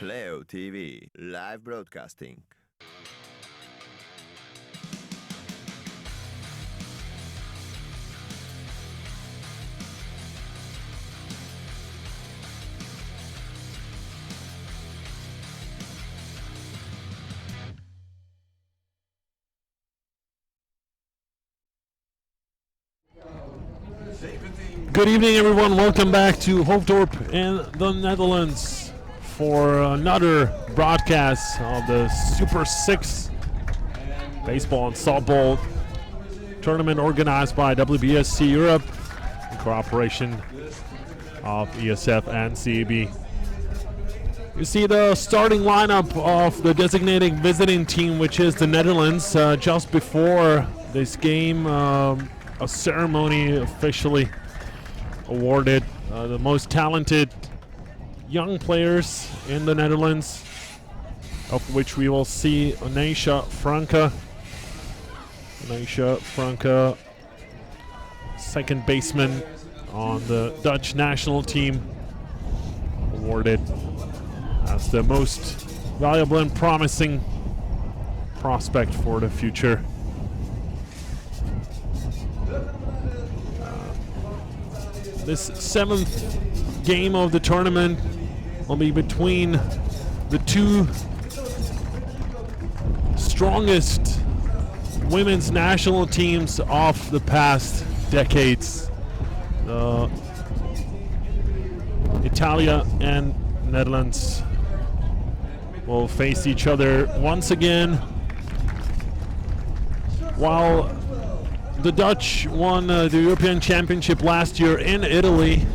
Playo.tv live broadcasting. Good evening, everyone. Welcome back to Hoofddorp in the Netherlands for another broadcast of the Super 6 baseball and softball tournament organized by WBSC Europe in cooperation of ESF and CEB. You see the starting lineup of the designated visiting team, which is the Netherlands. Just before this game, a ceremony officially awarded the most talented young players in the Netherlands, of which we will see Anisha Franke. Anisha Franke, second baseman on the Dutch national team, awarded as the most valuable and promising prospect for the future. This seventh game of the tournament will be between the two strongest women's national teams of the past decades. Italia and Netherlands will face each other once again. While the Dutch won the European Championship last year in Italy.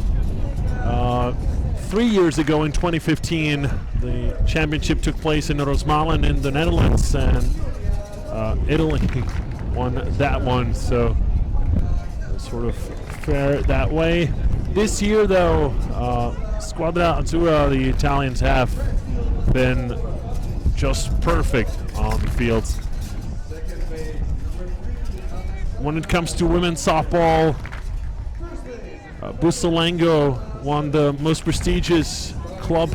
3 years ago in 2015, the championship took place in Rosmalen in the Netherlands, and Italy won that one, so sort of fair that way. This year, though, Squadra Azzurra, the Italians, have been just perfect on the fields. When it comes to women's softball, Busalengo won the most prestigious club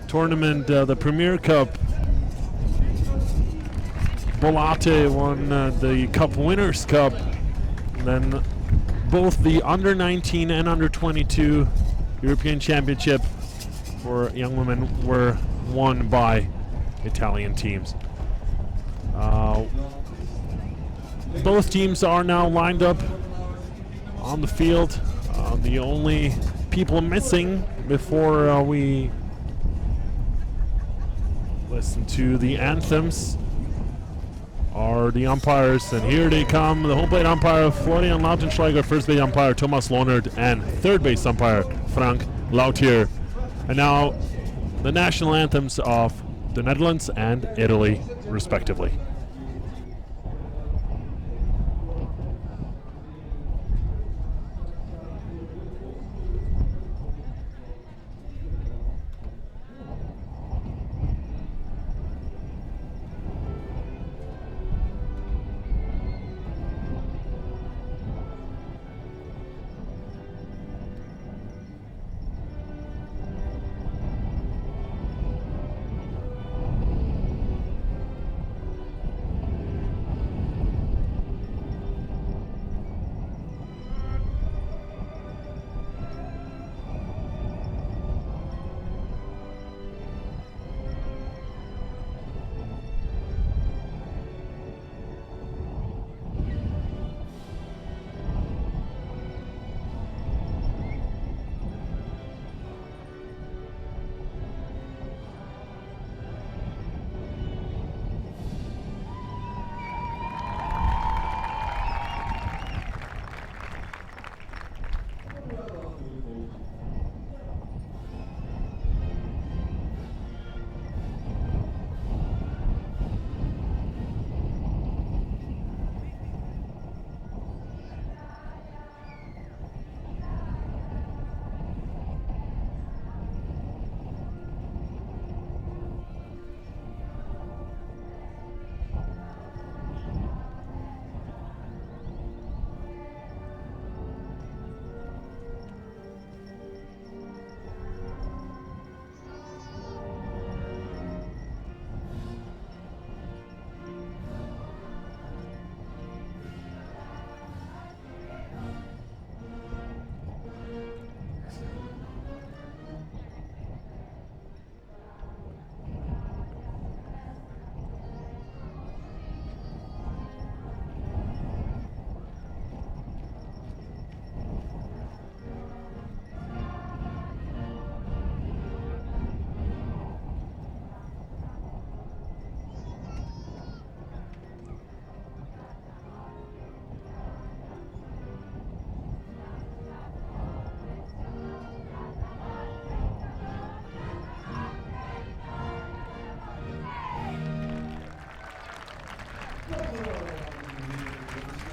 tournament, the Premier Cup. Bolate won the Cup Winners' Cup. And then both the under-19 and under-22 European Championship for young women were won by Italian teams. Both teams are now lined up on the field. The only people missing before we listen to the anthems are the umpires, and here they come. The home plate umpire Florian Lautenschläger, first base umpire Thomas Lohnert, and third base umpire Frank Lautier. And now the national anthems of the Netherlands and Italy, respectively.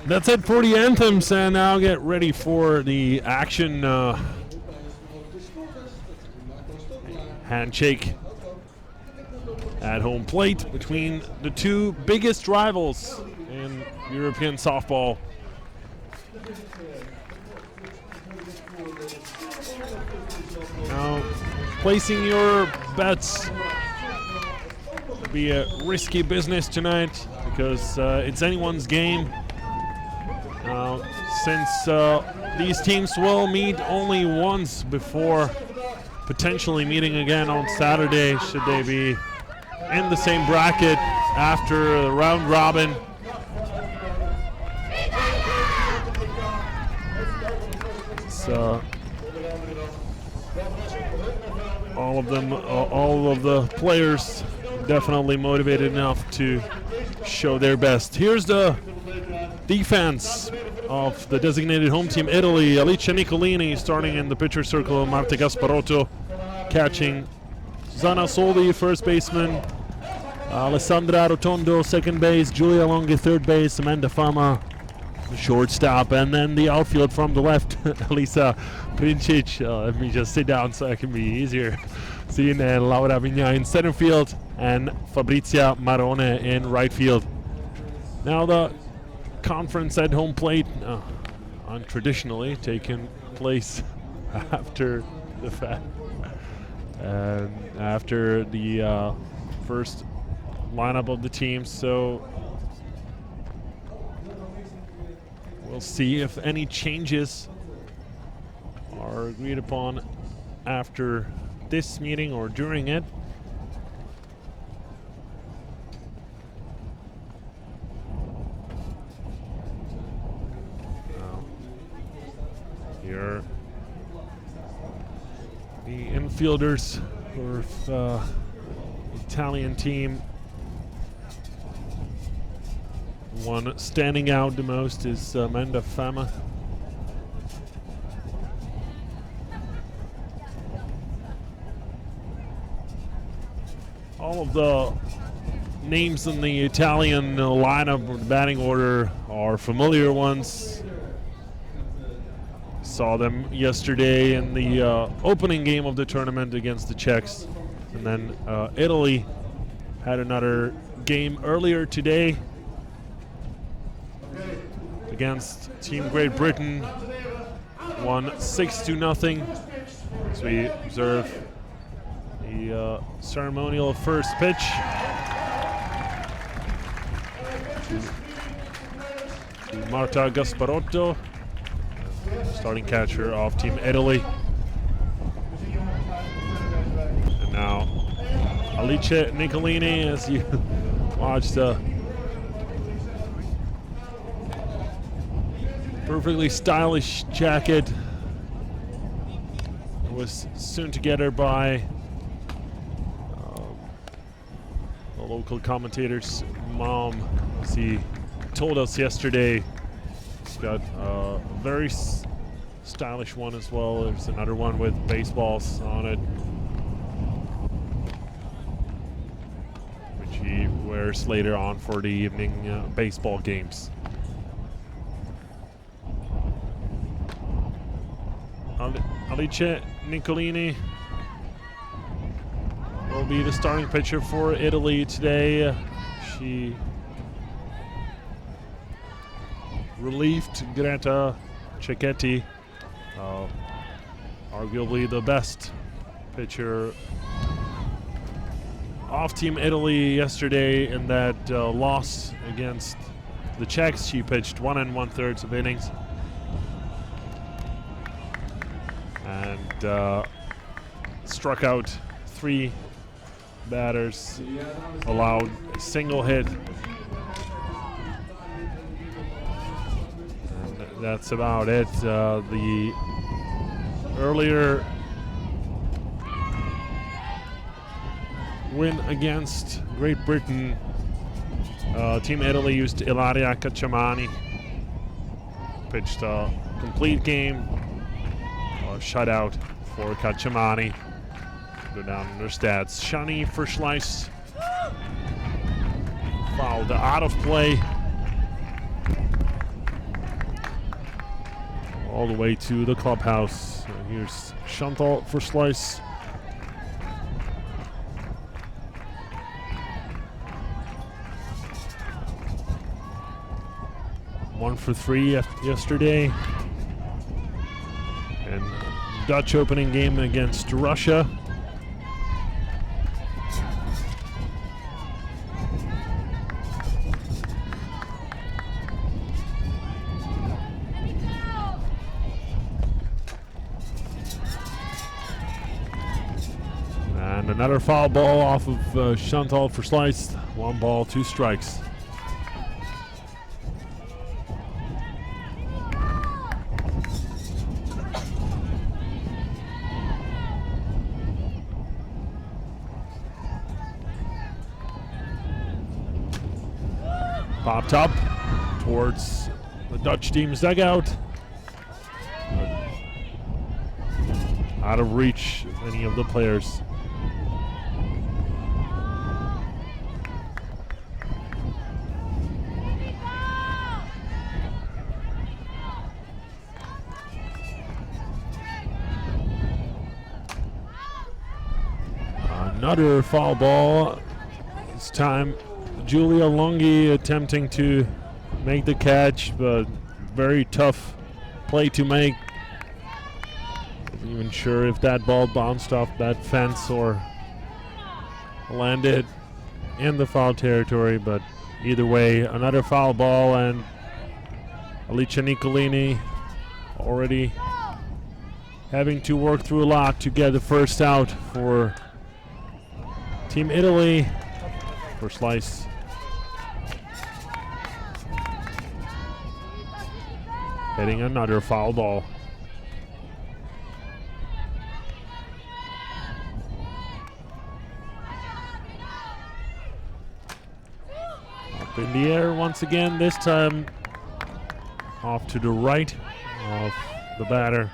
That's it for the anthems, and now get ready for the action. Handshake at home plate between the two biggest rivals in European softball. Now, placing your bets will be a risky business tonight because it's anyone's game. Since these teams will meet only once before potentially meeting again on Saturday, should they be in the same bracket after the round robin. So all of the players definitely motivated enough to show their best. Here's the defense of the designated home team, Italy. Alice Nicolini starting in the pitcher circle. Marta Gasparotto catching. Susanna Soldi, first baseman. Alessandra Rotondo, second base. Giulia Longhi, third base. Amanda Fama, the shortstop. And then the outfield from the left, Elisa Princic. Let me just sit down so I can be easier seen. And Laura Vigna in center field. And Fabrizia Marone in right field. Now the conference at home plate, untraditionally taken place after the fact, and after the first lineup of the teams. So we'll see if any changes are agreed upon after this meeting or during it. Here, the infielders for the Italian team. One standing out the most is Manda Fama. All of the names in the Italian lineup or the batting order are familiar ones. Saw them yesterday in the opening game of the tournament against the Czechs. And then Italy had another game earlier today against Team Great Britain. Won 6-0 as we observe the ceremonial first pitch to Marta Gasparotto, starting catcher of Team Italy. And now Alice Nicolini, as you watch the perfectly stylish jacket, was sewn together by the local commentator's mom, as he told us yesterday. He's got a very stylish one as well. There's another one with baseballs on it, which he wears later on for the evening baseball games. Alice Nicolini will be the starting pitcher for Italy today. She relieved Greta Cecchetti, arguably the best pitcher off Team Italy yesterday in that loss against the Czechs. She pitched 1 1/3 of innings and struck out 3 batters, allowed a single hit. And that's about it. The earlier win against Great Britain, Team Italy used Ilaria Cacciamani, pitched a complete game, a shutout for Cacciamani. Go down in their stats. Shani for Schleiss, fouled out of play. all the way to the clubhouse. Here's Shunt for slice. One for 3 yesterday. And Dutch opening game against Russia. And another foul ball off of Shunt for slice. 1 ball, 2 strikes. Popped up towards the Dutch team's dugout. Out of reach of any of the players. Another foul ball. This time Julia Longi attempting to make the catch, but very tough play to make. Wasn't even sure if that ball bounced off that fence or landed in the foul territory, but either way, another foul ball, and Alicia Nicolini already having to work through a lot to get the first out for Team Italy. For slice. Hitting another foul ball. Up in the air once again, this time off to the right of the batter.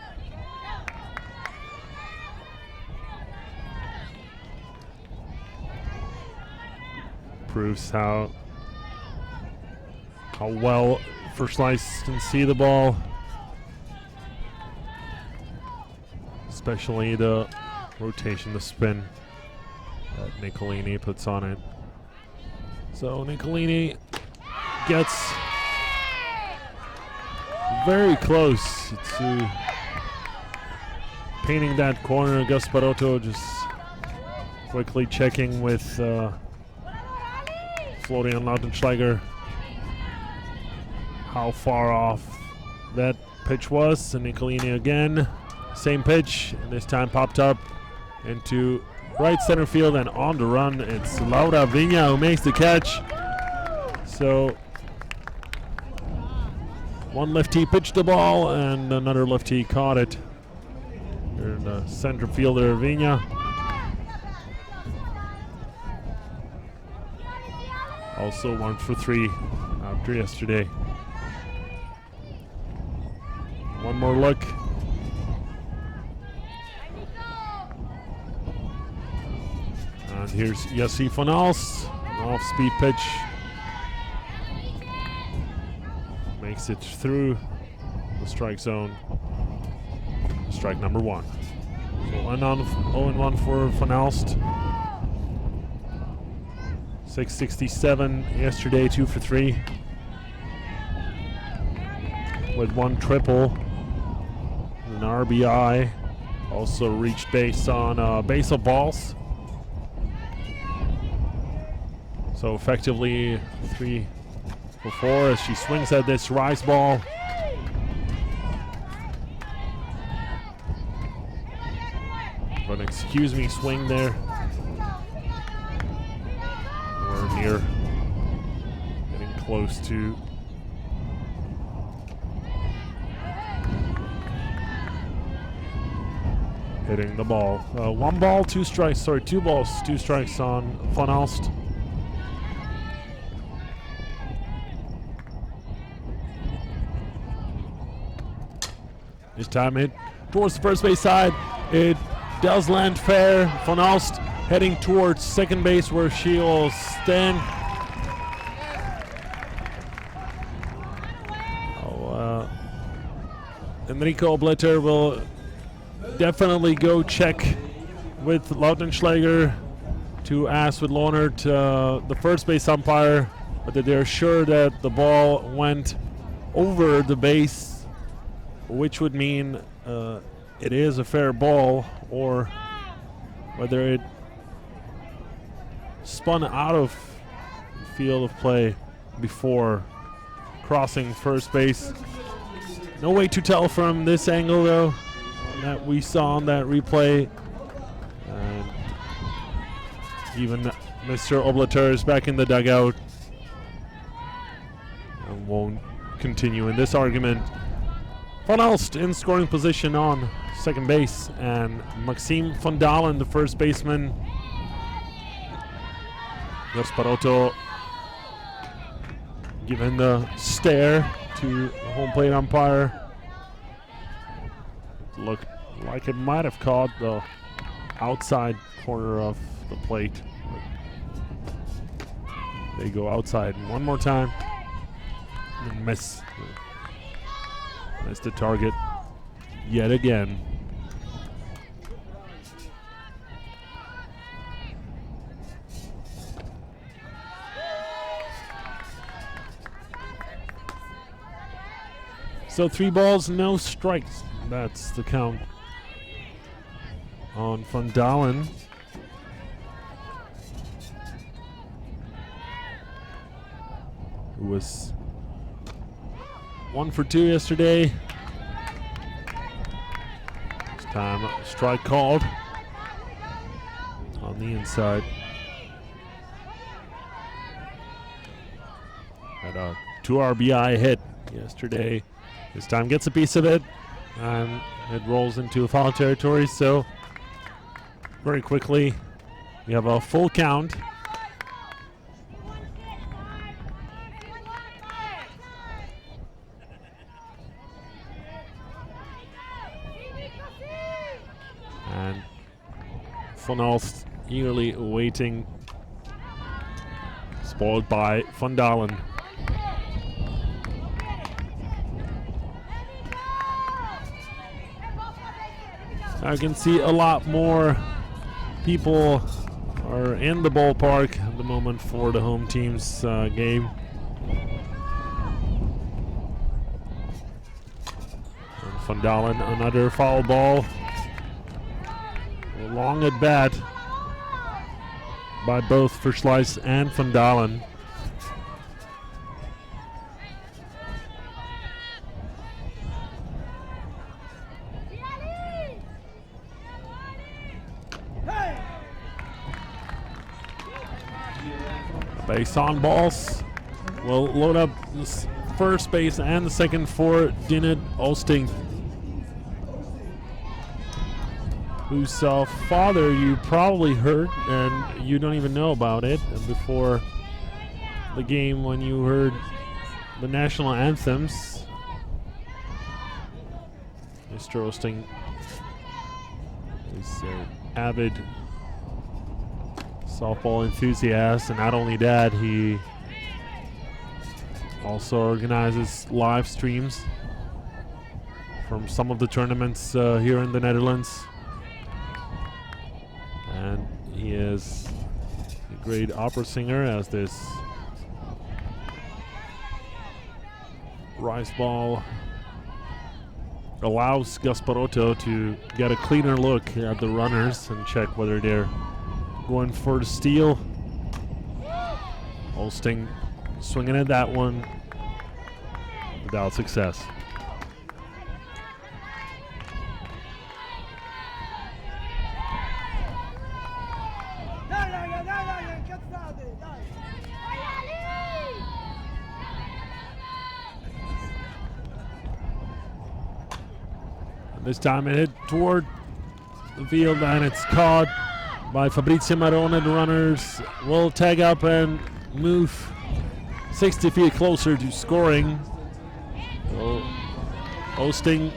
Proves how well First Slice can see the ball, especially the rotation, the spin that Nicolini puts on it. So Nicolini gets very close to painting that corner. Gasparotto just quickly checking with Florian Lautenschläger how far off that pitch was. And Nicolini again, same pitch, and this time popped up into right center field, and on the run it's Laura Vigna who makes the catch. So one lefty pitched the ball and another lefty caught it. Here the center fielder Vigna. Also 1 for 3 after yesterday. One more look. And here's Yassi van Als, an off-speed pitch. Makes it through the strike zone. Strike number 1. So 0-1 for Van Alst. 667 yesterday, 2 for 3. With 1 triple. An RBI. Also reached base on baseball balls. So effectively 3 for 4 as she swings at this rise ball. But excuse me, swing there. We're near getting close to hitting the ball. 1 ball, 2 strikes. Sorry, 2 balls, 2 strikes on Van Alst. This time hit towards the first base side. It does land fair. Van Alst heading towards second base where she'll stand. In Enrico Obliter will definitely go check with Lautenschläger to ask with Lohnert, the first base umpire, whether they're sure that the ball went over the base, which would mean it is a fair ball, or whether it spun out of the field of play before crossing first base. No way to tell from this angle, though, that we saw on that replay. And even Mr. Obliter is back in the dugout and won't continue in this argument. Van Elst in scoring position on second base, and Maxime van Dalen, the first baseman. Gasparotto giving the stare to the home plate umpire. Looked like it might have caught the outside corner of the plate. They go outside one more time and miss the target yet again. So 3 balls, no strikes. That's the count on Van Dalen. Who was 1 for 2 yesterday. This time a strike called on the inside. Had a 2 RBI hit yesterday. This time gets a piece of it, and it rolls into foul territory. So very quickly, we have a full count. And Van Elst eagerly awaiting, spoiled by Van Dalen. I can see a lot more people are in the ballpark at the moment for the home team's game. And Van Dalen, another foul ball. A long at bat by both Verschleiß and Van Dalen. Base on balls. We'll load up the first base and the second for Dinit Osting, whose father you probably heard and you don't even know about it. And before the game, when you heard the national anthems, Mr. Osting is an avid softball enthusiast, and not only that, he also organizes live streams from some of the tournaments here in the Netherlands. And he is a great opera singer, as this rice ball allows Gasparotto to get a cleaner look at the runners and check whether they're going for the steal. Osting swinging at that one without success. And this time it hit toward the field, and it's caught by Fabrizio Marone. The runners will tag up and move 60 feet closer to scoring. So Osting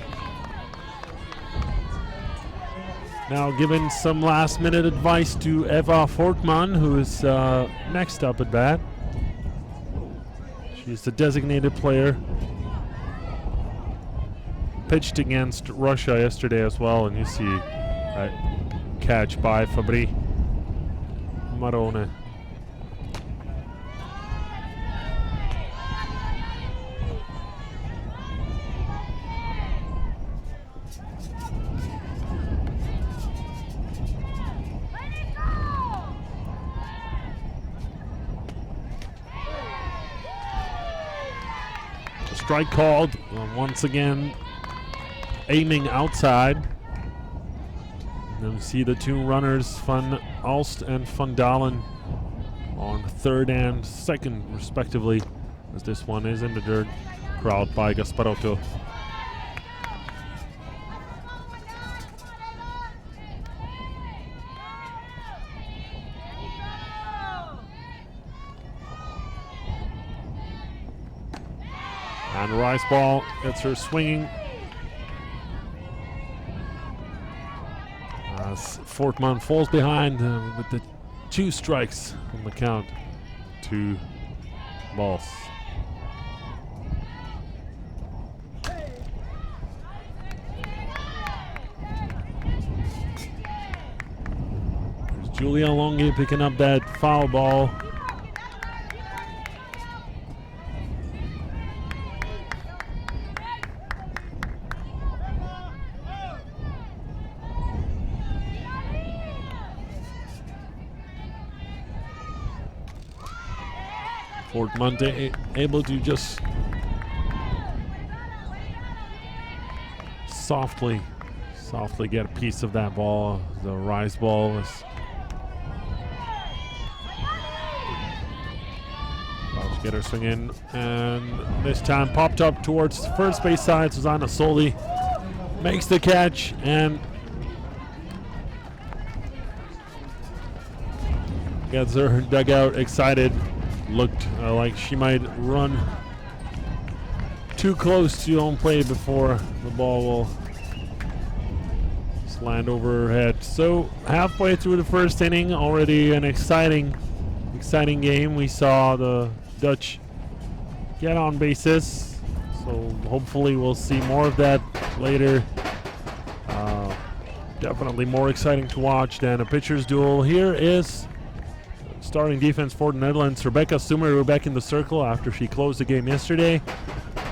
now giving some last minute advice to Eva Fortman, who is next up at bat. She's the designated player. pitched against Russia yesterday as well, and you see a catch by Fabri Marone. Strike called, once again aiming outside. And then we see the two runners, Van Alst and Van Dalen, on third and second respectively, as this one is in the dirt, corralled by Gasparotto. And Rice ball gets her swinging as Fortman falls behind with the 2 strikes on the count. 2 balls. There's Julian Longi picking up that foul ball. Manda able to just softly get a piece of that ball. The Rice ball is about to get her swing in, and this time popped up towards the first base side. Susanna Soli makes the catch and gets her dugout excited. Looked like she might run too close to home plate before the ball will slant over her head. So halfway through the first inning, already an exciting game. We saw the Dutch get on bases, so hopefully we'll see more of that later. Definitely more exciting to watch than a pitcher's duel. Here is starting defense for the Netherlands. Rebecca Sumeru back in the circle after she closed the game yesterday.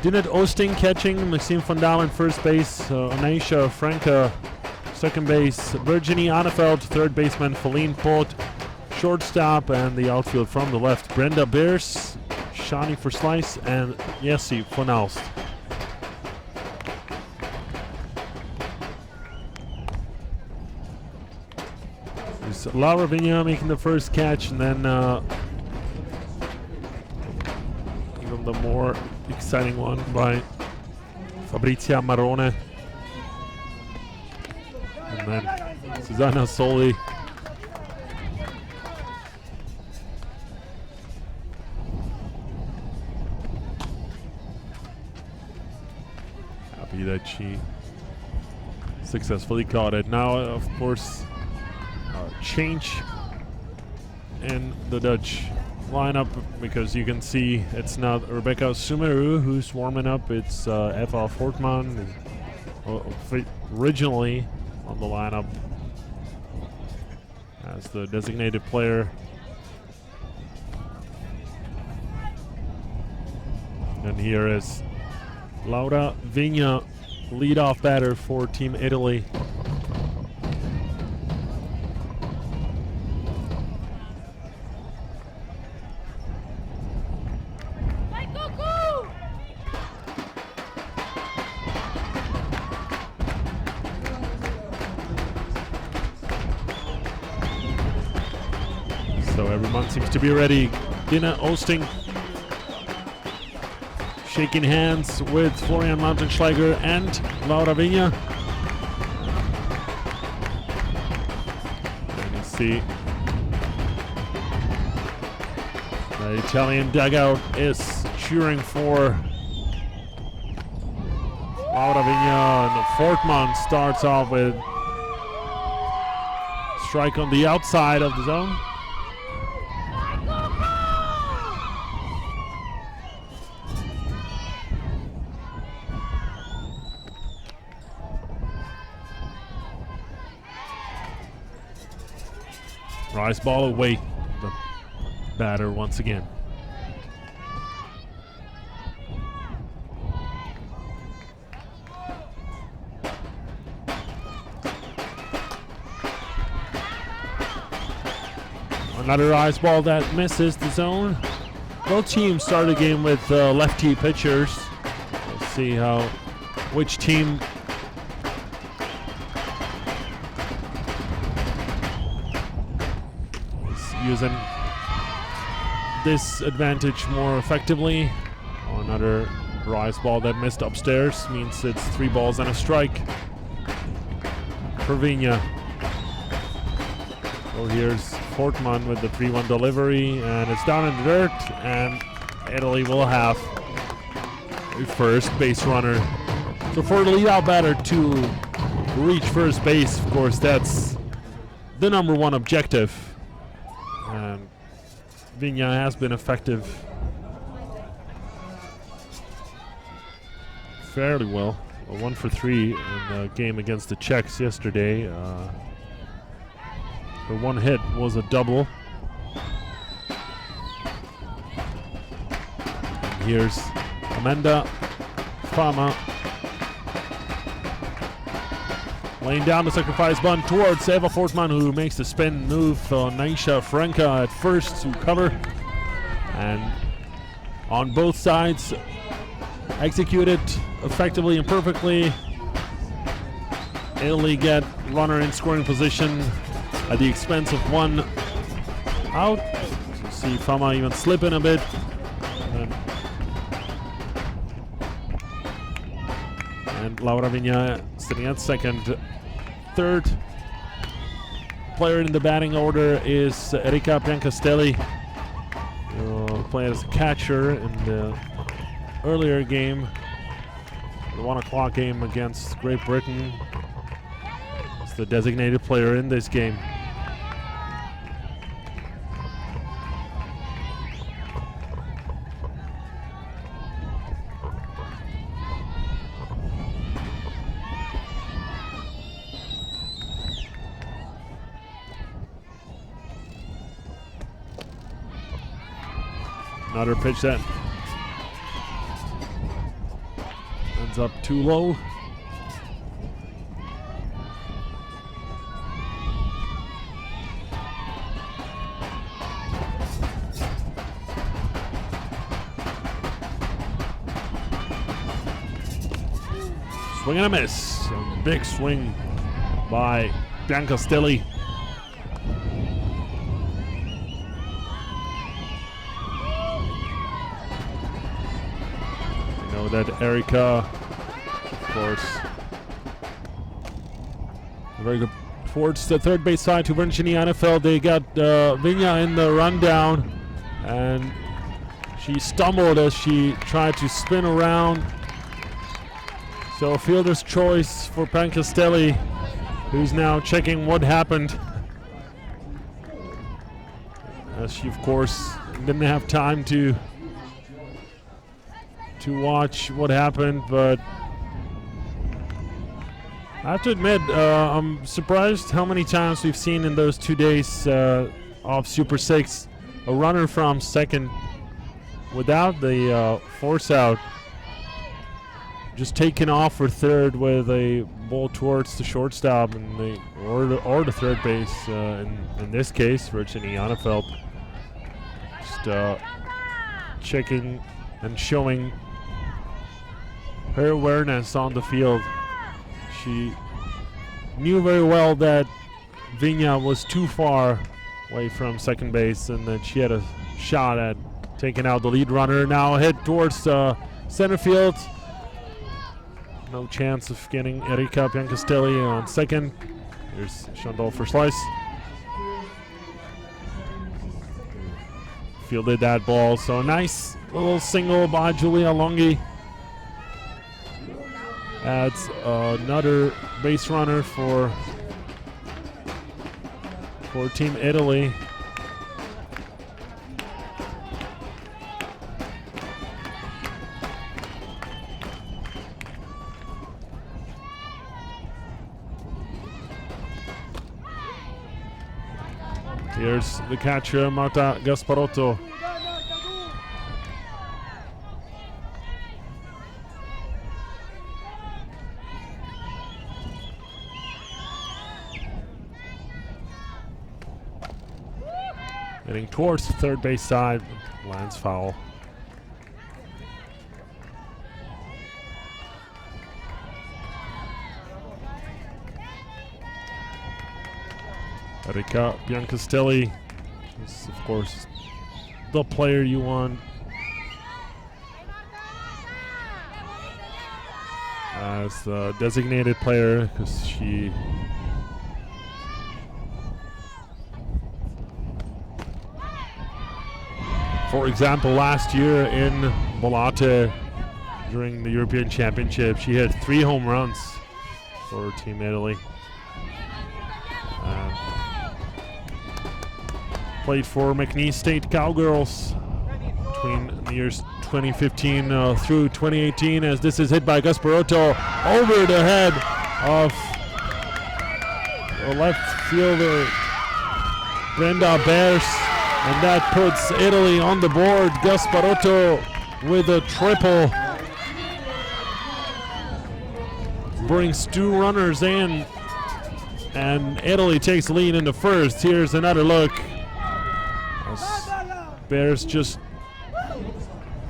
Dinette Oosting catching, Maxime van Dalen first base, Anaisha Franke second base, Virginiana Feld third baseman, Feline Poot shortstop, and the outfield from the left, Brenda Beers, Shani for slice, and Jessie van Alst. Laura Vigna making the first catch, and then even the more exciting one by Fabrizia Marone. And then Susanna Soli. Happy that she successfully caught it. Now, of course, change in the Dutch lineup, because you can see it's not Rebecca Sumeru who's warming up, it's Eva Fortman originally on the lineup as the designated player. And here is Laura Vigna, leadoff batter for Team Italy. So everyone seems to be ready. Dinette Oosting shaking hands with Florian Mountainschläger and Laura Vigna. And you see the Italian dugout is cheering for Laura Vigna, and Fortman starts off with strike on the outside of the zone. Rise ball away. The batter once again. Another rise ball that misses the zone. Both teams start the game with lefty pitchers. Let's see which team is using this advantage more effectively. Another rise ball that missed upstairs means it's 3 balls and a strike for Vigna. So here's Fortman with the 3-1 delivery, and it's down in the dirt, and Italy will have a first base runner. So for the leadout batter to reach first base, of course, that's the number one objective. And Vigna has been effective fairly well. 1 for 3 in the game against the Czechs yesterday. Her one hit was a double. And here's Manda, Fama. Laying down the sacrifice bunt towards Eva Fortman, who makes the spin move. Naisha Franca at first to cover. And on both sides, executed effectively and perfectly. Italy get runner in scoring position at the expense of 1 out. You see Fama even slipping a bit. And Laura Vigna sitting at second. Third player in the batting order is Erika Biancastelli, who played as a catcher in the earlier game, the 1 o'clock game against Great Britain. It's the designated player in this game. Another pitch that ends up too low. Swing and a miss. A big swing by Biancastelli. That Erika, of course, very good towards the third base side to Virginiana Feld. They got Vigna in the rundown, and she stumbled as she tried to spin around. So a fielder's choice for Biancastelli, who's now checking what happened, as she, of course, didn't have time to watch what happened, but I have to admit, I'm surprised how many times we've seen in those 2 days of Super 6 a runner from second without the force out just taking off for third with a ball towards the shortstop and or the third base. In this case, Virginiana Feld just checking and showing her awareness on the field. She knew very well that Vigna was too far away from second base and that she had a shot at taking out the lead runner. Now a hit towards Centerfield. No chance of getting Erika Biancastelli on second. Here's Shunt for slice. Fielded that ball, so a nice little single by Giulia Longhi. Adds another base runner for Team Italy. Here's the catcher, Marta Gasparotto. Heading towards the third base side, lands foul. Erika Biancastelli is, of course, the player you want as the designated player, because she for example, last year in Bolate during the European Championship, she had 3 home runs for Team Italy. Played for McNeese State Cowgirls between the years 2015 through 2018, as this is hit by Gasparotto over the head of the left fielder Brenda Bears. And that puts Italy on the board. Gasparotto with a triple. Brings 2 runners in. And Italy takes the lead in the first. Here's another look. Bears just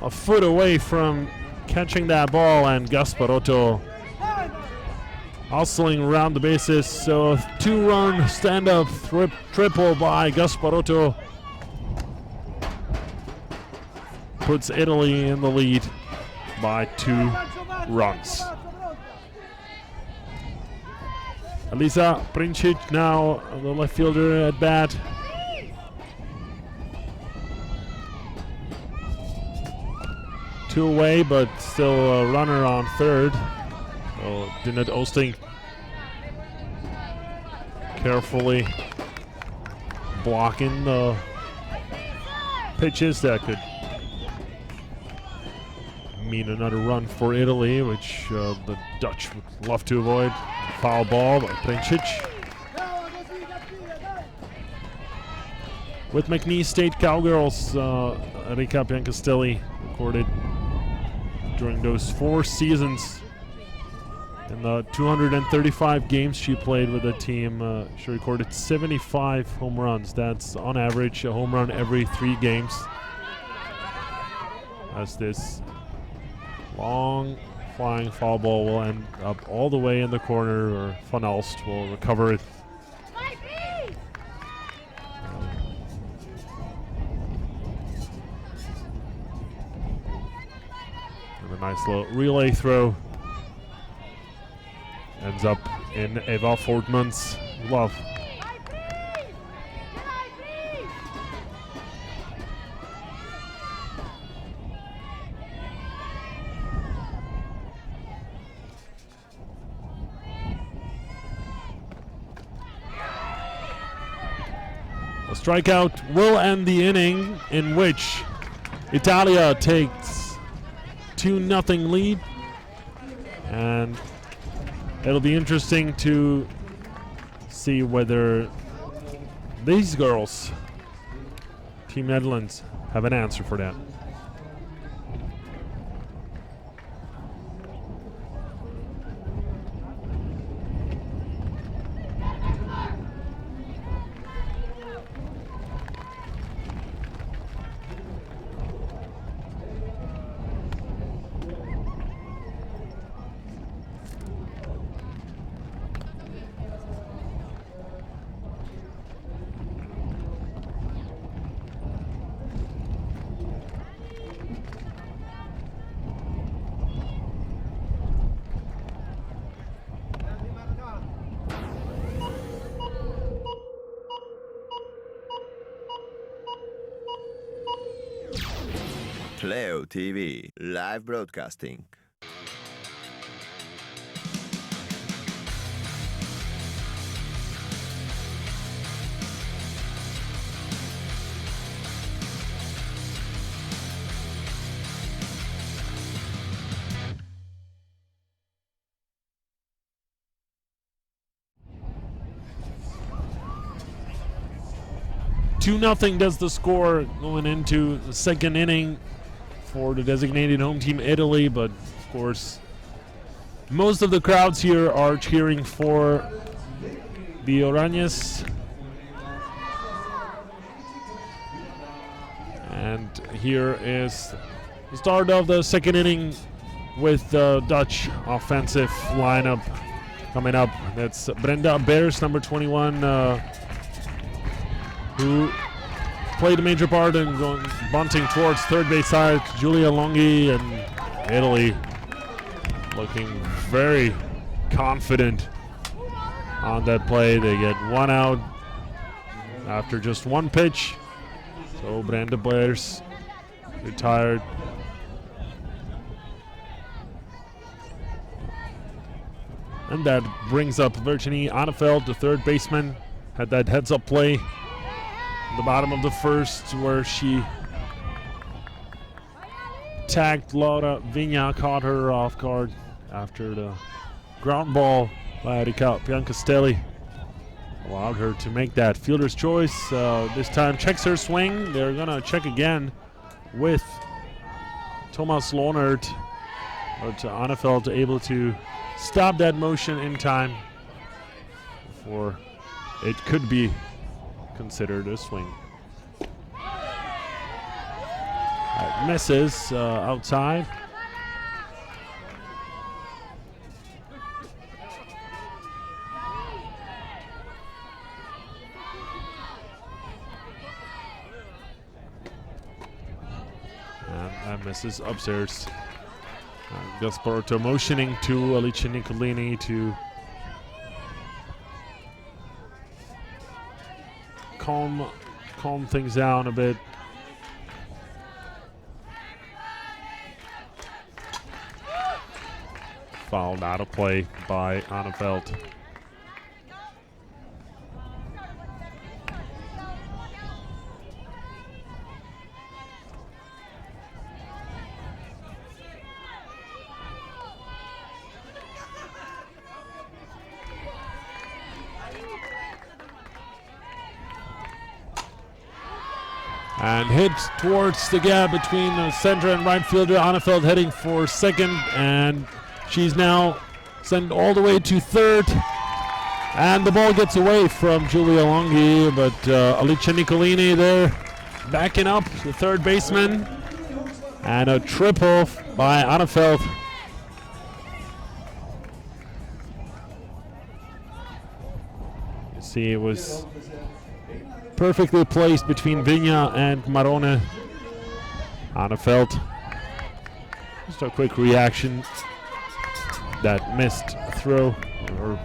a foot away from catching that ball. And Gasparotto hustling around the bases. So a 2-run stand-up triple by Gasparotto puts Italy in the lead by 2 runs. Elisa Princic now, the left fielder at bat. Two away, but still a runner on third. So Dinette Osting carefully blocking the pitches that could mean another run for Italy, which the Dutch would love to avoid. Foul ball by Princic. With McNeese State Cowgirls, Erika Biancastelli recorded during those 4 seasons. In the 235 games she played with the team, she recorded 75 home runs. That's on average a home run every 3 games. As this long flying foul ball will end up all the way in the corner, or Van Elst will recover it. And a nice little relay throw ends up in Eva Fortman's glove. A strikeout will end the inning, in which Italia takes 2-0 lead, and it'll be interesting to see whether these girls, Team Netherlands, have an answer for that. Playo.tv, live broadcasting. 2-0 does the score going into the second inning for the designated home team Italy, but of course most of the crowds here are cheering for the Oranjes. And here is the start of the second inning with the Dutch offensive lineup coming up. That's Brenda Beers, number 21, who played a major part in bunting towards third base side. Julia Longhi, and Italy looking very confident on that play. They get one out after just one pitch. So Brenda Beers retired. And that brings up Virginiana Feld, the third baseman. Had that heads-up play at the bottom of the first where she tagged Laura Vigna, caught her off guard after the ground ball by Erika Piancastelli allowed her to make that fielder's choice. This time checks her swing. They're going to check again with Thomas Lohnert. But Annefeld able to stop that motion in time before it could be considered a swing. That misses outside. And misses upstairs. Gasparotto motioning to Alicia Nicolini to calm things down a bit. Fouled out of play by Annefeld. And hit towards the gap between the center and right fielder. Annefeld heading for second, and she's now sent all the way to third. And the ball gets away from Julia Longhi, but Alicia Nicolini there backing up the third baseman. And a triple by Annefeld. You see, it was perfectly placed between Vigna and Marone. Annefeld. Just a quick reaction. That missed throw, or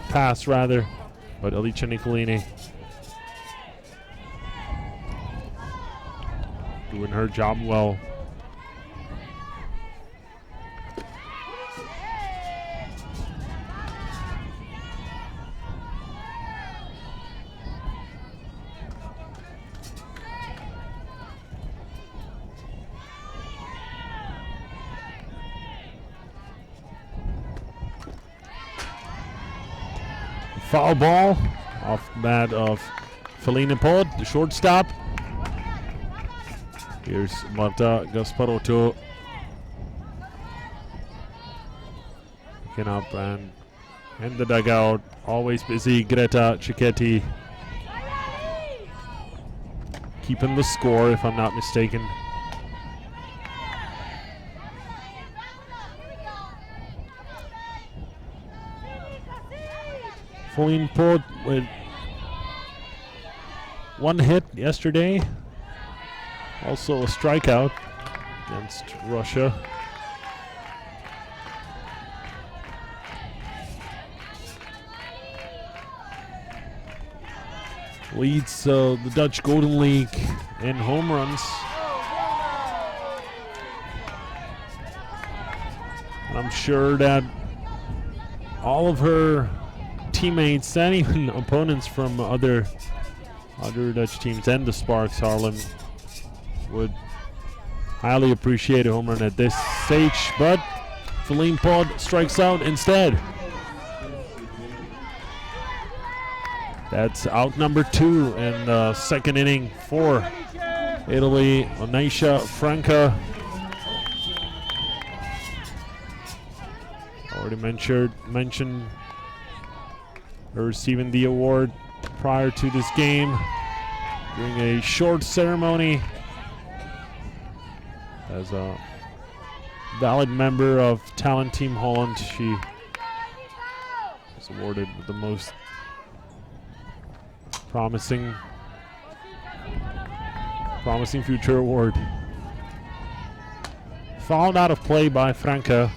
pass rather, but Alicia Nicolini doing her job well. Foul ball off the bat of Feline Pod, the shortstop. Here's Marta Gasparotto picking up, and in the dugout, always busy, Greta Cicchetti keeping the score, if I'm not mistaken. Feline Pod with one hit yesterday. Also a strikeout against Russia. Leads the Dutch Golden League in home runs. And I'm sure that all of her teammates and even opponents from other Dutch teams and the Sparks Haarlem would highly appreciate a home run at this stage, but Feline Pod strikes out instead. That's out number 2 in the second inning for Italy. Onisha Franca. Already mentioned her receiving the award prior to this game during a short ceremony as a valid member of Talent Team Holland. She was awarded with the most promising future award. Fouled out of play by Franca.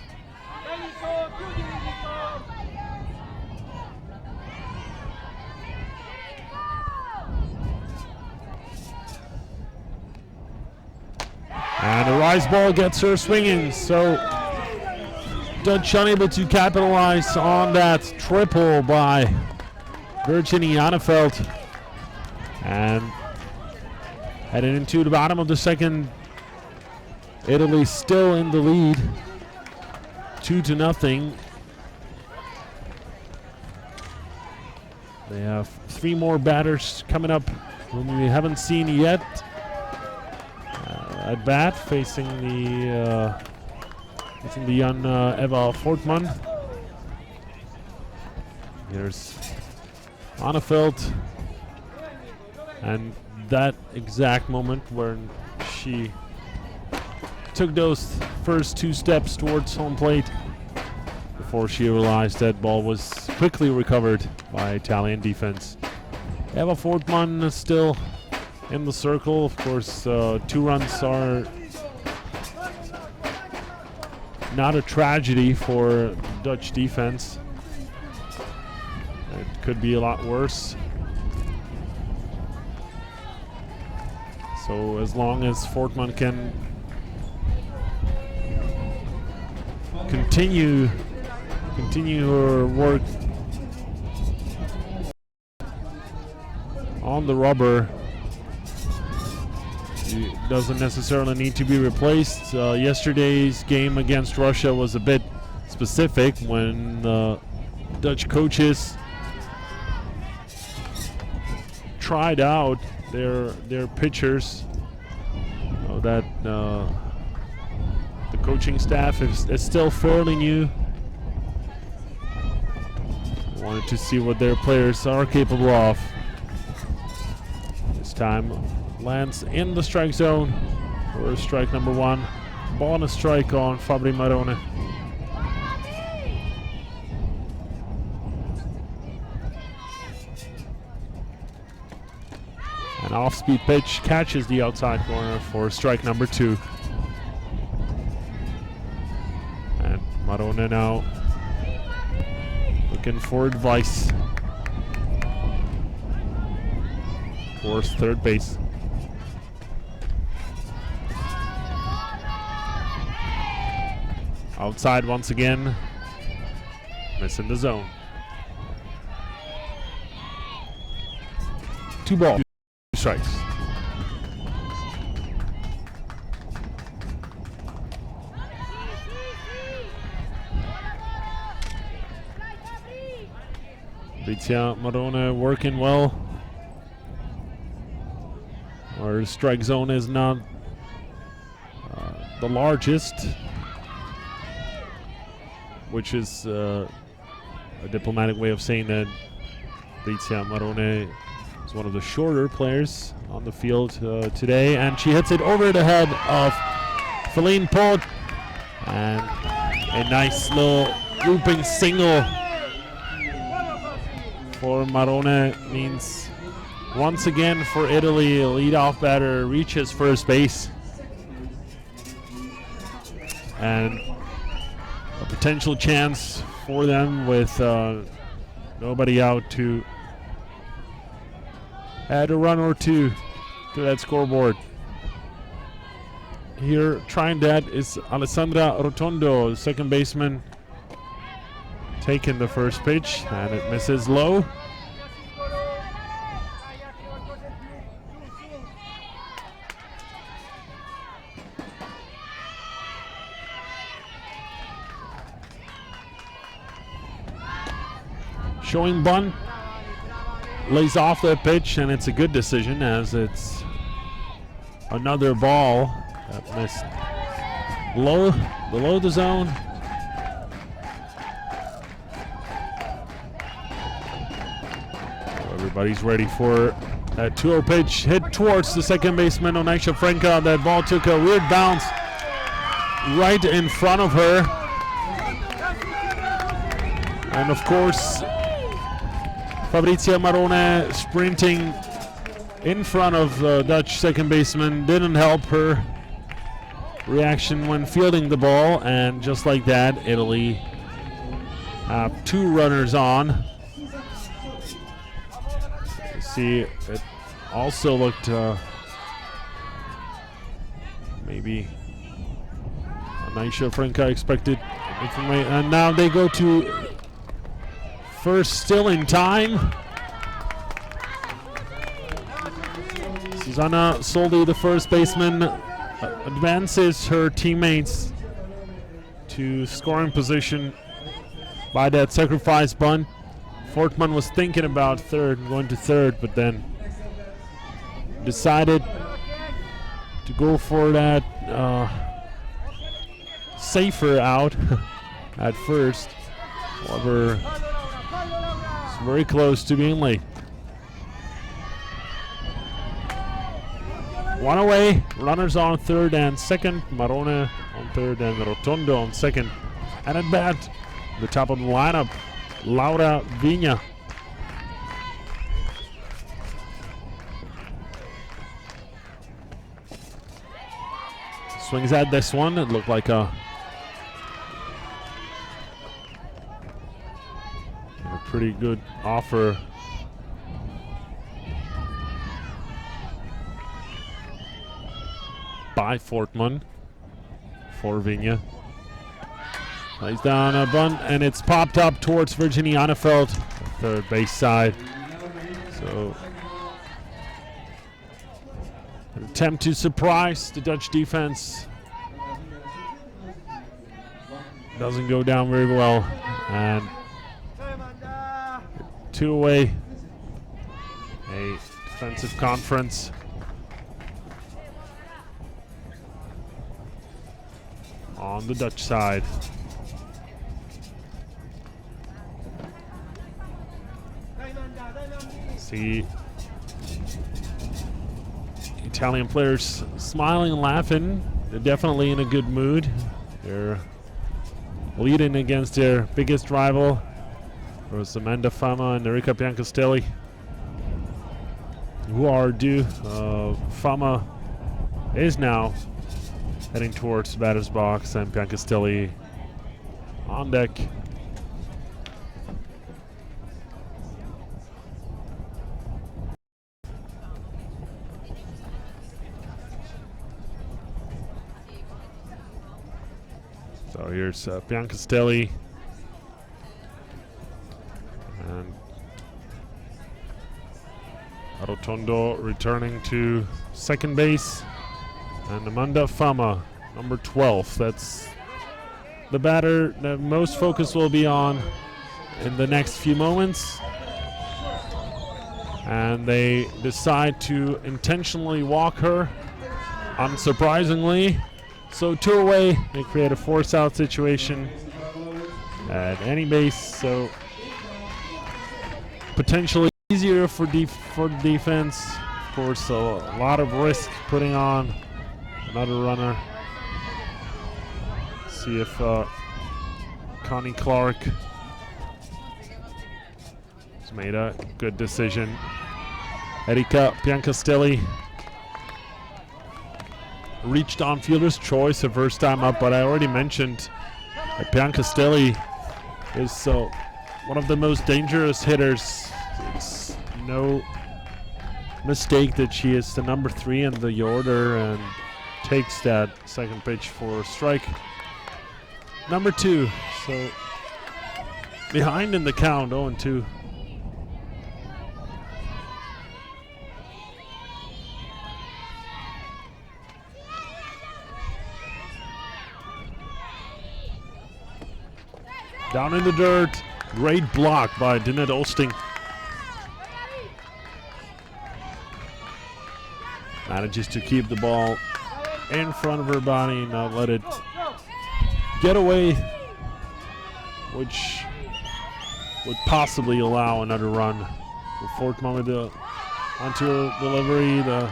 And the rise ball gets her swinging, so Dutch unable to capitalize on that triple by Virginiana Feld. And heading into the bottom of the second, Italy still in the lead, 2-0. They have 3 more batters coming up whom we haven't seen yet. At bat, facing the young Eva Fortman. Here's Annefeld, and that exact moment when she took those first 2 steps towards home plate before she realized that ball was quickly recovered by Italian defense. Eva Fortman still in the circle. Of course, 2 runs are not a tragedy for Dutch defense. It could be a lot worse. So as long as Fortman can continue her work on the rubber, she doesn't necessarily need to be replaced. Yesterday's game against Russia was a bit specific when Dutch coaches tried out their pitchers. That the coaching staff is still fairly new. Wanted to see what their players are capable of. This time lands in the strike zone for strike number 1. Ball and a strike on Fabri Marone. An off-speed pitch catches the outside corner for strike number 2. And Marone now looking for advice towards third base. Outside once again, missing the zone. 2 balls, 2 strikes. Fabrizia Marone working well. Our strike zone is not the largest, which is a diplomatic way of saying that Fabrizia Marone is one of the shorter players on the field today, and she hits it over the head of Feline Pot, and a nice little looping single for Marone means once again for Italy, a leadoff batter reaches first base, and a potential chance for them with nobody out to add a run or 2 to that scoreboard. Here trying that is Alessandra Rotondo, the second baseman, taking the first pitch, and it misses low. Showing bunt lays off the pitch, and it's a good decision as it's another ball that missed below the zone. Everybody's ready for that 2-0 pitch hit towards the second baseman, Onaisha Frenka. That ball took a weird bounce right in front of her. And of course, Fabrizia Marone sprinting in front of the Dutch second baseman didn't help her reaction when fielding the ball. And just like that, Italy have 2 runners on. See, it also looked maybe Onaisha Frenka expected, and now they go to first, still in time. Susanna Soldi, the first baseman, advances her teammates to scoring position by that sacrifice bunt. Fortman was thinking about going to third, but then decided to go for that safer out at first. However, it's very close to being late. One away, runners on third and second. Marone on third and Rotondo on second. And at bat, the top of the lineup, Laura Vigna. Swings at this one. It looked like a pretty good offer. By Fortman for Vigna. Lays down a bunt, and it's popped up towards Virginiana Feld, third base side. So, an attempt to surprise the Dutch defense. Doesn't go down very well. And 2 away. A defensive conference. On the Dutch side. See Italian players smiling and laughing. They're definitely in a good mood. They're leading against their biggest rival. There was Manda, Fama, and Erika Biancastelli, who are due. Fama is now heading towards the batter's box, and Biancastelli on deck. So here's Biancastelli and Rotondo returning to second base, and Amanda Fama, number 12. That's the batter that most focus will be on in the next few moments. And they decide to intentionally walk her, unsurprisingly. So 2 away, they create a force-out situation at any base. So potentially easier for the defense. Of course, a lot of risk putting on another runner. See if Connie Clark has made a good decision. Erika Biancastelli reached on fielder's choice the first time up, but I already mentioned that Biancastelli is one of the most dangerous hitters. It's no mistake that she is the number 3 in the order and takes that second pitch for strike number 2. So behind in the count, 0-2. Down in the dirt, great block by Dinette Olsting. Manages to keep the ball in front of her body, not let it get away, which would possibly allow another run. The fourth moment onto her delivery, the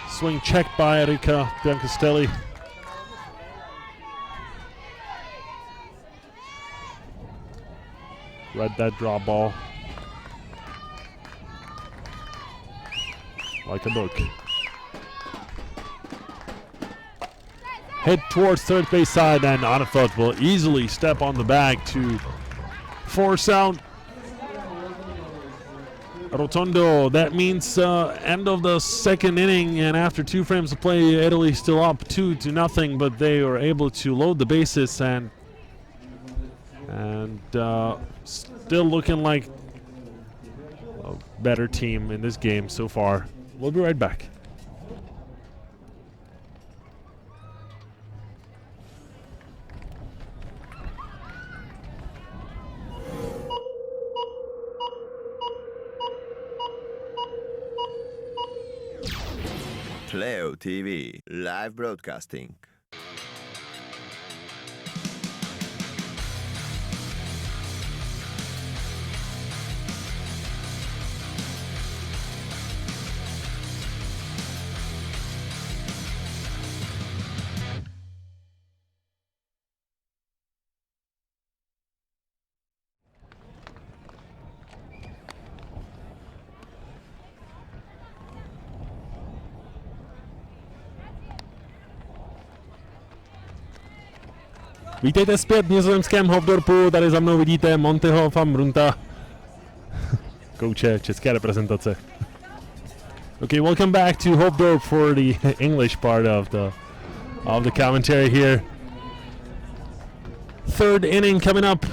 swing checked by Erika Biancastelli. Read that drop ball like a book. Head towards third base side, and Anafeld will easily step on the bag to force out Rotondo. That means end of the second inning, and after 2 frames of play, Italy still up 2-0, but they were able to load the bases and still looking like a better team in this game so far. We'll be right back. Playo.tv live broadcasting. Vítejte zpět v nizozemském Hoofddorpu, tady za mnou vidíte Montyho van Brunta, kouče české reprezentace. Okay, welcome back to Hoofddorp for the English part of the commentary here. Third inning coming up.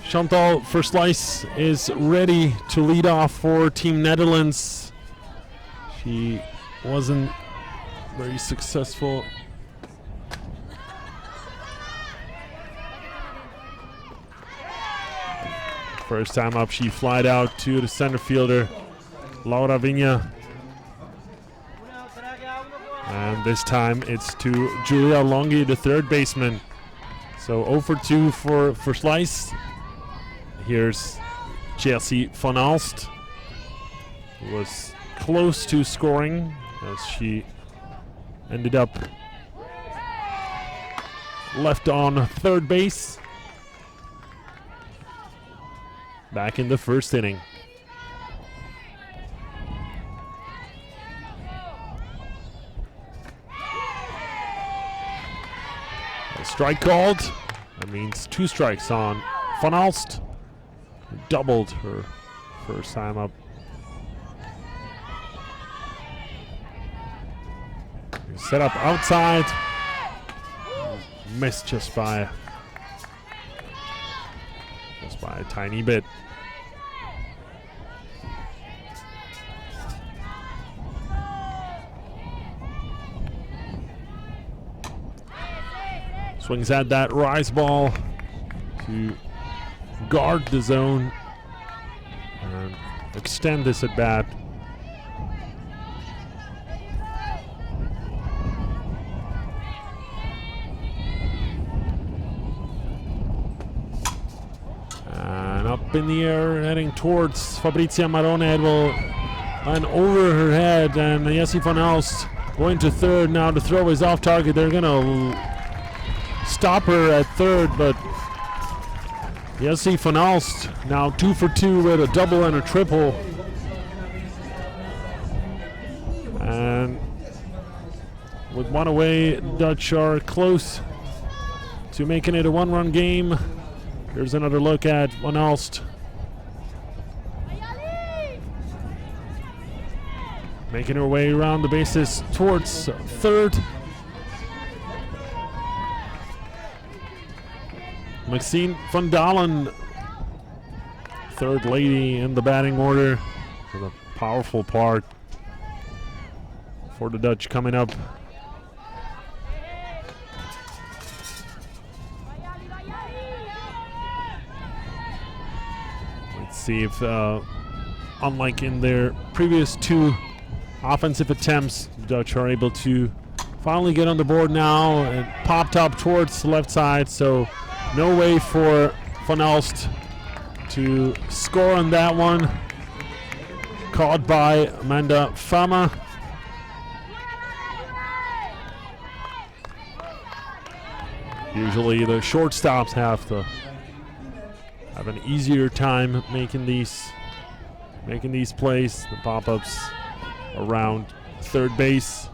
Chantal Versluys is ready to lead off for Team Netherlands. She wasn't very successful. First time up, she flied out to the center fielder, Laura Vigna. And this time it's to Julia Longi, the third baseman. So 0 for 2 for Versluys. Here's Jessie van Alst, who was close to scoring as she ended up left on third base. Back in the first inning. A strike called. That means 2 strikes on Van Alst. Doubled her first time up. Set up outside. Missed just by a tiny bit. Swings at that rise ball to guard the zone and extend this at bat. And up in the air, heading towards Fabrizia Marone. It will land over her head, and Jessie van Alst going to third. Now the throw is off target. They're gonna stop her at third, but Jessie van Alst now 2 for 2 with a double and a triple. And with 1 away, Dutch are close to making it a 1-run game. Here's another look at Van Alst. Making her way around the bases towards third. Maxine van Dalen, third lady in the batting order, with a powerful part for the Dutch coming up. Let's see if, unlike in their previous 2 offensive attempts, The Dutch are able to finally get on the board now and popped up towards the left side, so no way for Van Elst to score on that one. Caught by Manda Fama. Usually the shortstops have an easier time making these plays. The pop-ups around third base.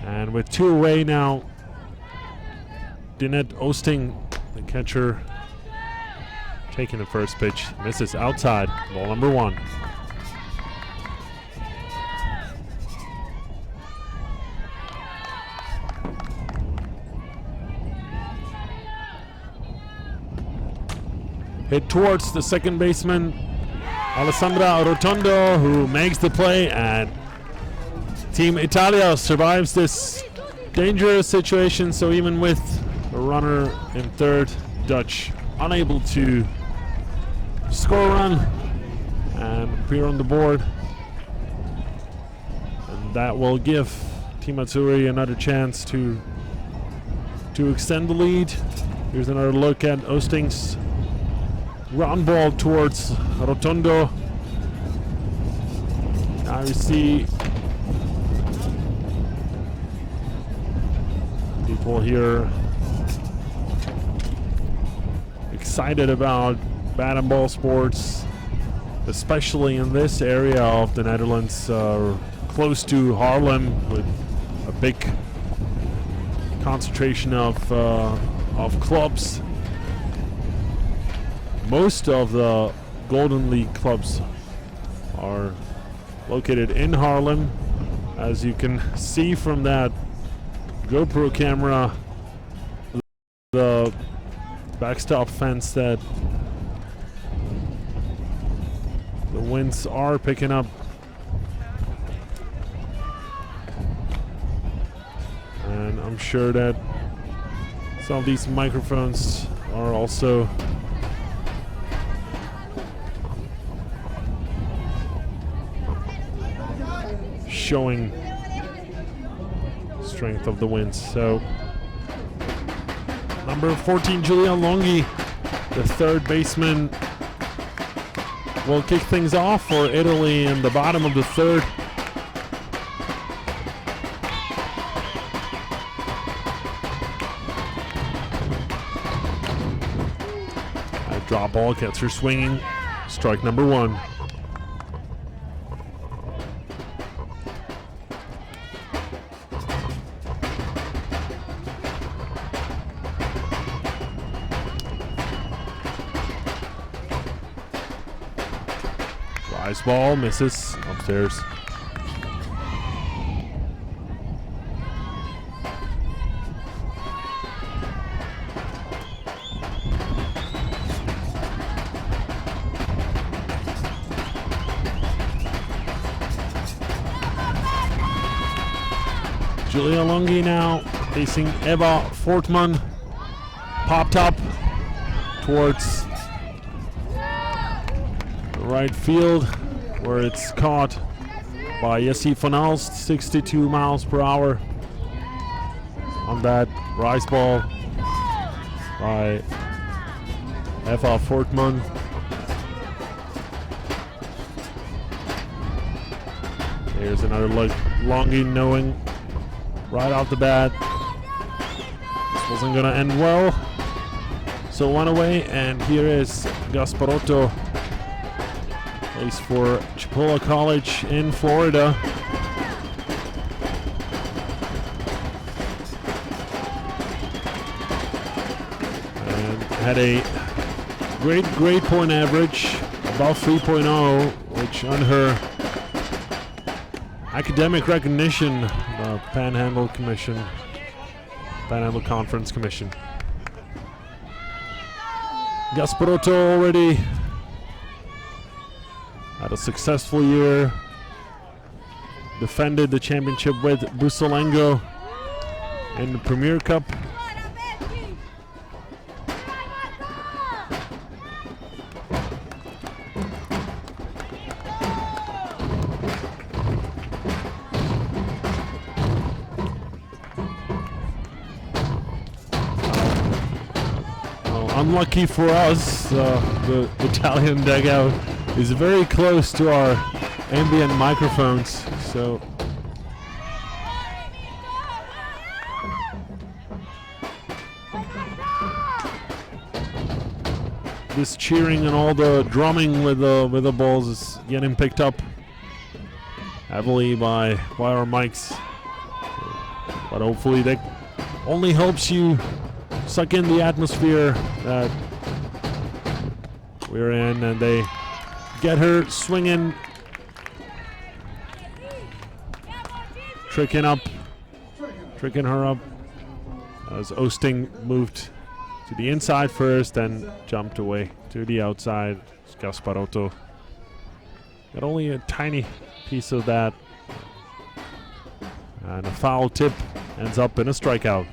And with 2 away now, Dinette Oosting, the catcher, taking the first pitch. Misses outside. Ball number 1. Hit towards the second baseman, Alessandra Rotondo, who makes the play, and Team Italia survives this dangerous situation. So even with a runner in third, Dutch unable to score a run and appear on the board. And that will give Team Azzurri another chance to extend the lead. Here's another look at Oosting's ground ball towards Rotondo. Now you see people here excited about bat and ball sports, especially in this area of the Netherlands, close to Haarlem, with a big concentration of clubs. Most of the Golden League clubs are located in Haarlem, as you can see from that GoPro camera, the backstop fence, that the winds are picking up. And I'm sure that some of these microphones are also showing strength of the winds. So number 14, Julian Longhi, the third baseman, will kick things off for Italy in the bottom of the third. A drop ball, catcher swinging, strike number 1. Rise ball, misses upstairs. Julia Longhi now facing Eva Fortman. Popped up towards right field, where it's caught by Jesse Van Elst, 62 miles per hour on that rise ball by Eva Fortman. Here's another look. Longhi knowing right off the bat this wasn't gonna end well, so 1 away. And here is Gasparotto, plays for Chipola College in Florida. And had a great grade point average, about 3.0, which on her academic recognition, the Panhandle Conference Commission. Gasparotto already had a successful year, defended the championship with Busolengo in the Premier Cup. unlucky for us, the Italian dugout is very close to our ambient microphones, so this cheering and all the drumming with the balls is getting picked up heavily by our mics. But hopefully that only helps you suck in the atmosphere that we're in, and they get her swinging, tricking her up as Osting moved to the inside first and jumped away to the outside. Gasparotto got only a tiny piece of that, and a foul tip ends up in a strikeout.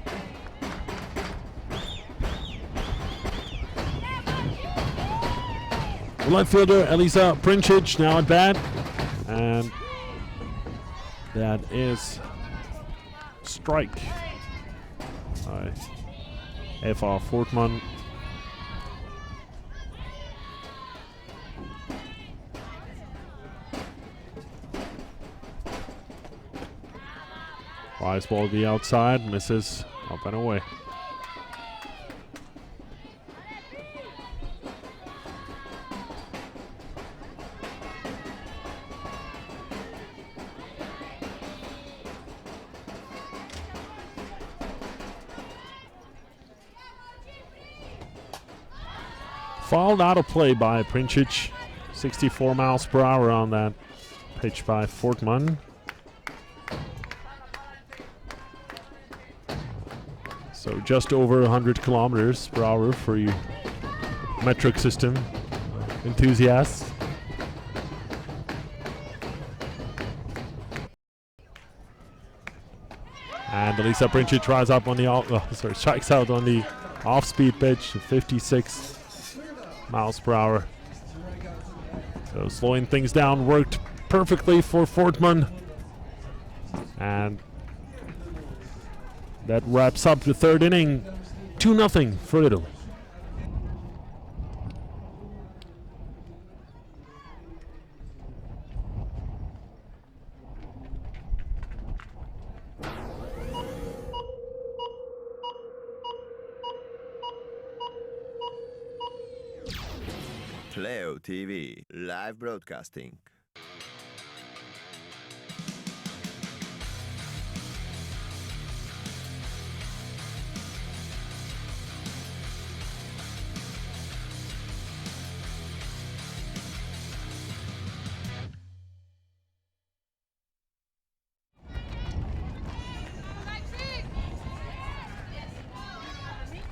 The left fielder Elisa Princic now at bat, and that is strike by Eva Fortman. Flies ball to the outside, misses, up and away. Fouled out of play by Princic. 64 miles per hour on that pitch by Fortman. So just over 100 kilometers per hour for you metric system enthusiasts. And Elisa Princic tries up on the strikes out on the off-speed pitch, 56 miles per hour. So slowing things down worked perfectly for Fortman. And that wraps up the third inning. 2-0 for Italy. Playo.tv live broadcasting.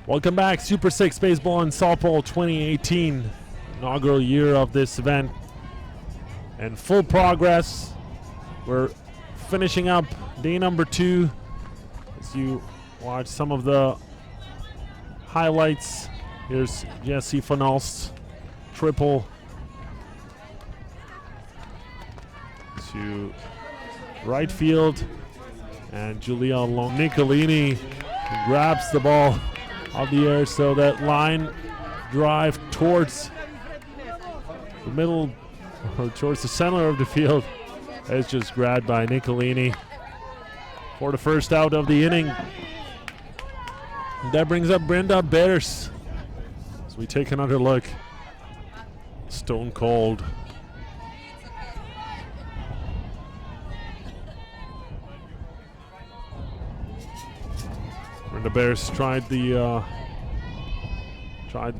Welcome back, Super 6 Baseball and Softball 2018. Inaugural year of this event. And full progress. We're finishing up day number 2. As you watch some of the highlights. Here's Jesse Van Alst's triple to right field. And Giulia Nicolini grabs the ball out of the air, so that line drive towards the middle or towards the center of the field is just grabbed by Nicolini for the first out of the inning. That brings up Brenda Bears as we take another look. Stone cold. The Bears tried the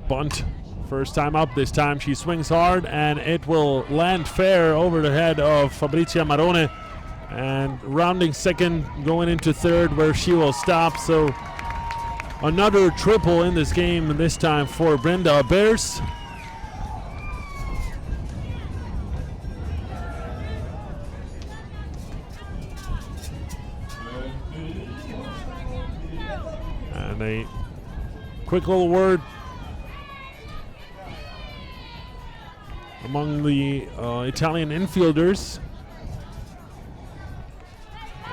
bunt first time up. This time she swings hard and it will land fair over the head of Fabrizia Marone, and rounding second, going into third where she will stop. So another triple in this game, and this time for Brenda Bears. And a quick little word among the Italian infielders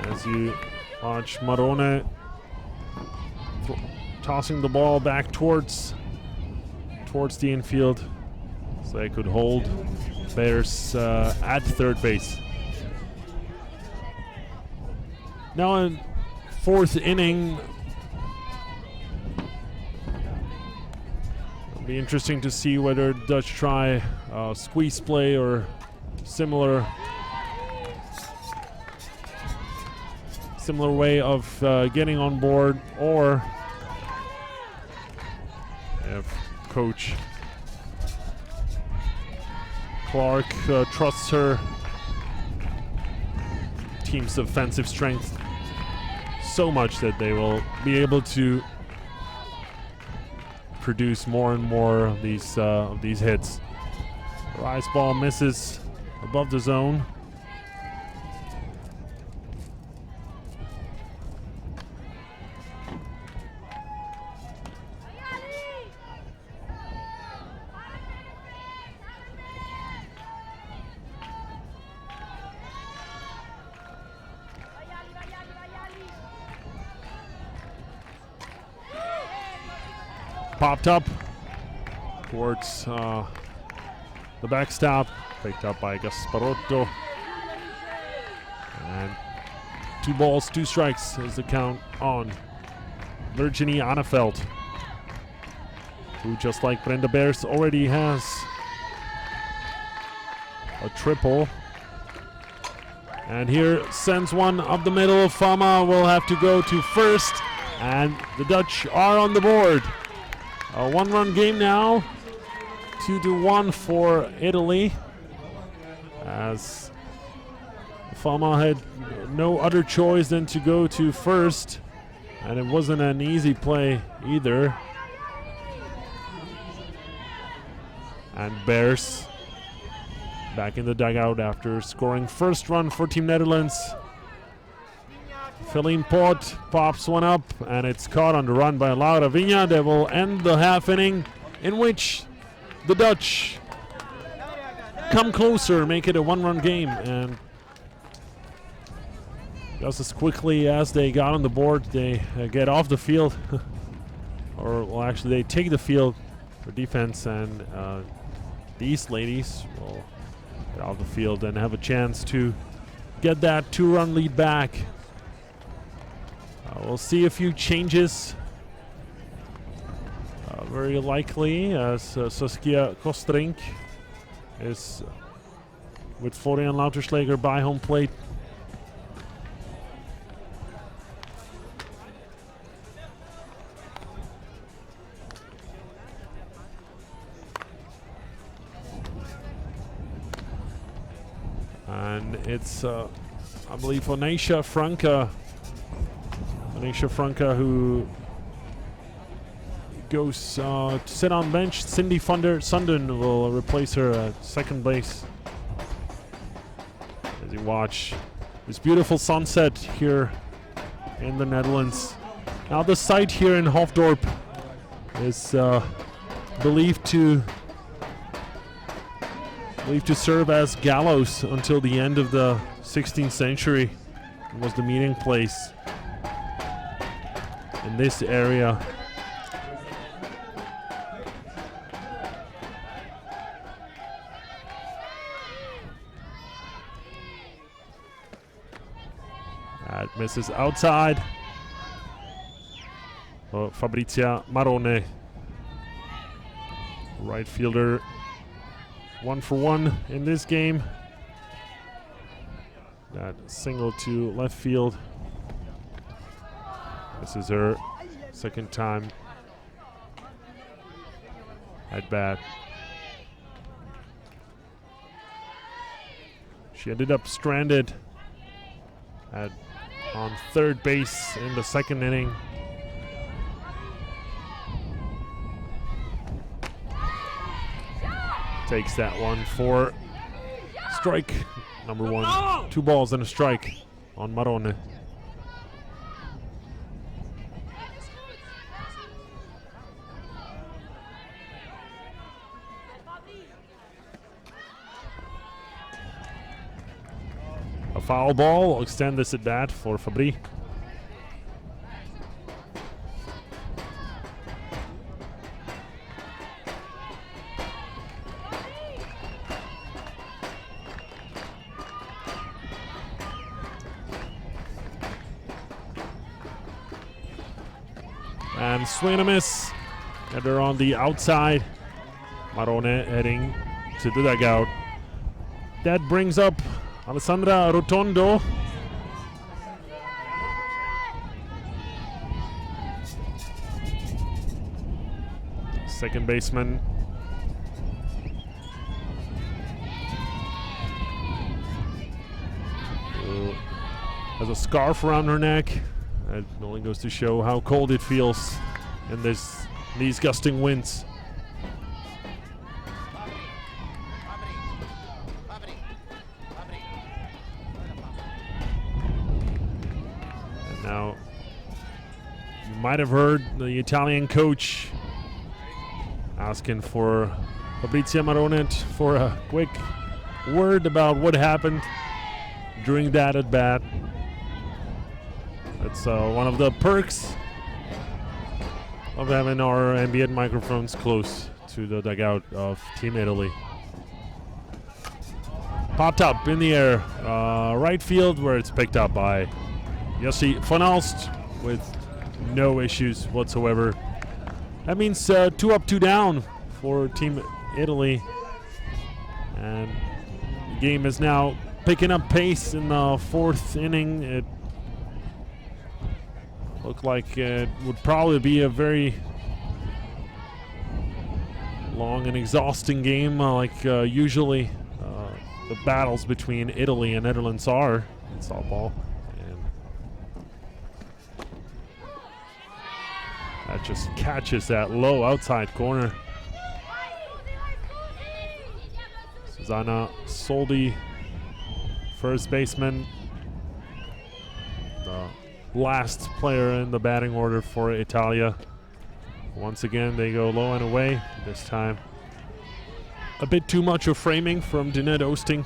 as you watch Marone tossing the ball back towards towards the infield so they could hold Bears at third base. Now in fourth inning, it'll be interesting to see whether the Dutch try squeeze play or similar way of getting on board, or if Coach Clark trusts her team's offensive strength so much that they will be able to produce more and more of these hits. Rise ball misses above the zone. Popped up towards the backstop, picked up by Gasparotto. And 2 balls, 2 strikes is the count on Virginiana Feld, who, just like Brenda Bears, already has a triple. And here sends one up the middle. Fama will have to go to first, and the Dutch are on the board. A 1-run game now, 2-1 for Italy, as Fama had no other choice than to go to first, and it wasn't an easy play either. And Bears back in the dugout after scoring first run for Team Netherlands. Feline Pot pops one up, and it's caught on the run by Laura Vinha. That will end the half inning, in which the Dutch come closer, make it a 1-run game, and just as quickly as they got on the board, they get off the field. Or, well, actually, they take the field for defense, and these ladies will get off the field and have a chance to get that 2-run lead back. We'll see a few changes. Very likely, as Saskia Kostrink is with Florian Lauterschläger by home plate. And it's, I believe, Onisha Franca, who goes to sit on bench. Cindy Sundin will replace her at second base. As you watch this beautiful sunset here in the Netherlands. Now the site here in Hoofddorp is believed to serve as gallows until the end of the 16th century. It was the meeting place in this area. That misses outside. Fabrizia Marone, right fielder, 1 for 1 in this game. That single to left field. This is her second time at bat. She ended up stranded on third base in the second inning. Takes that one for strike number 1. 2 balls and a strike on Marone. A foul ball will extend this at bat for Fabri. And swing and a miss. And they're on the outside. Marone heading to the dugout. That brings up Alessandra Rotondo. Second baseman. Has a scarf around her neck. That only goes to show how cold it feels in these gusting winds. And now you might have heard the Italian coach asking for Fabrizia Maronet for a quick word about what happened during that at bat. That's one of the perks of having our ambient microphones close to the dugout of Team Italy. Popped up in the air, right field, where it's picked up by Jussi van Alst with no issues whatsoever. That means 2 up, 2 down for Team Italy. And the game is now picking up pace in the 4th inning. It looked like it would probably be a very long and exhausting game, like usually the battles between Italy and Netherlands are in softball. And that just catches that low outside corner. Susanna Soldi, first baseman, the last player in the batting order for Italia. Once again, they go low and away. This time, a bit too much of framing from Jeanette Oosting.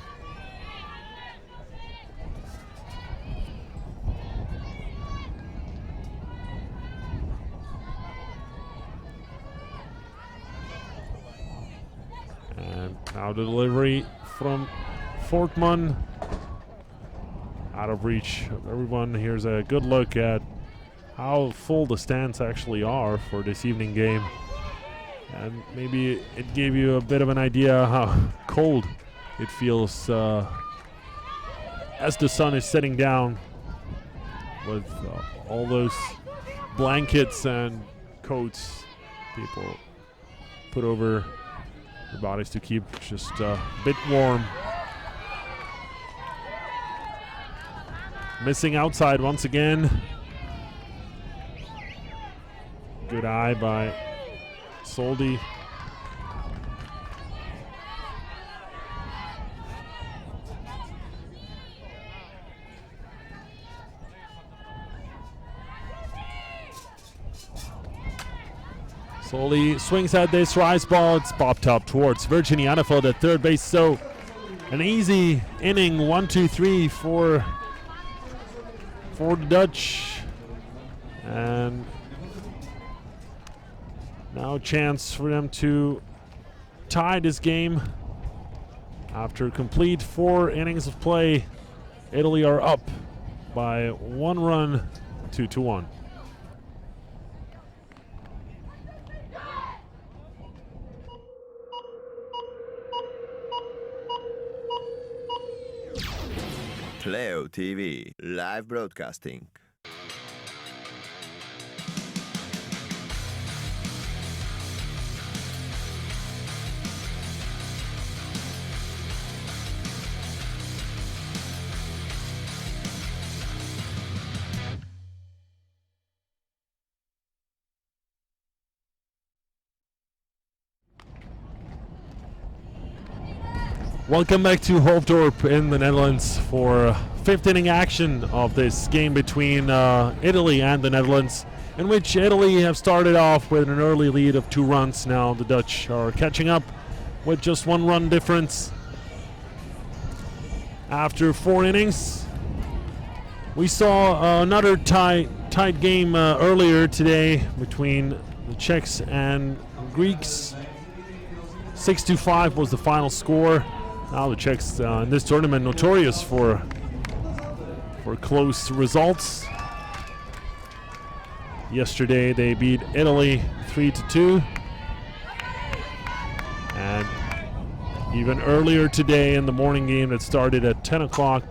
And now the delivery from Forkman. Out of reach of everyone. Here's a good look at how full the stands actually are for this evening game. And maybe it gave you a bit of an idea how cold it feels as the sun is setting down with all those blankets and coats people put over their bodies to keep just a bit warm. Missing outside once again. Good eye by Soldi. Soldi swings at this rise ball. It's popped up towards Virginiana Feld at third base. So an easy inning, 1-2-3 for the Dutch. And now a chance for them to tie this game. After complete 4 innings of play, Italy are up by 1 run, 2-1. Playo.tv, live broadcasting. Welcome back to Hoofddorp in the Netherlands for 5th inning action of this game between Italy and the Netherlands, in which Italy have started off with an early lead of 2 runs. Now the Dutch are catching up with just 1 run difference. After 4 innings, we saw another tight game earlier today between the Czechs and Greeks. 6-5 was the final score. Now the Czechs in this tournament notorious for close results. Yesterday they beat Italy 3-2. And even earlier today in the morning game that started at 10 o'clock.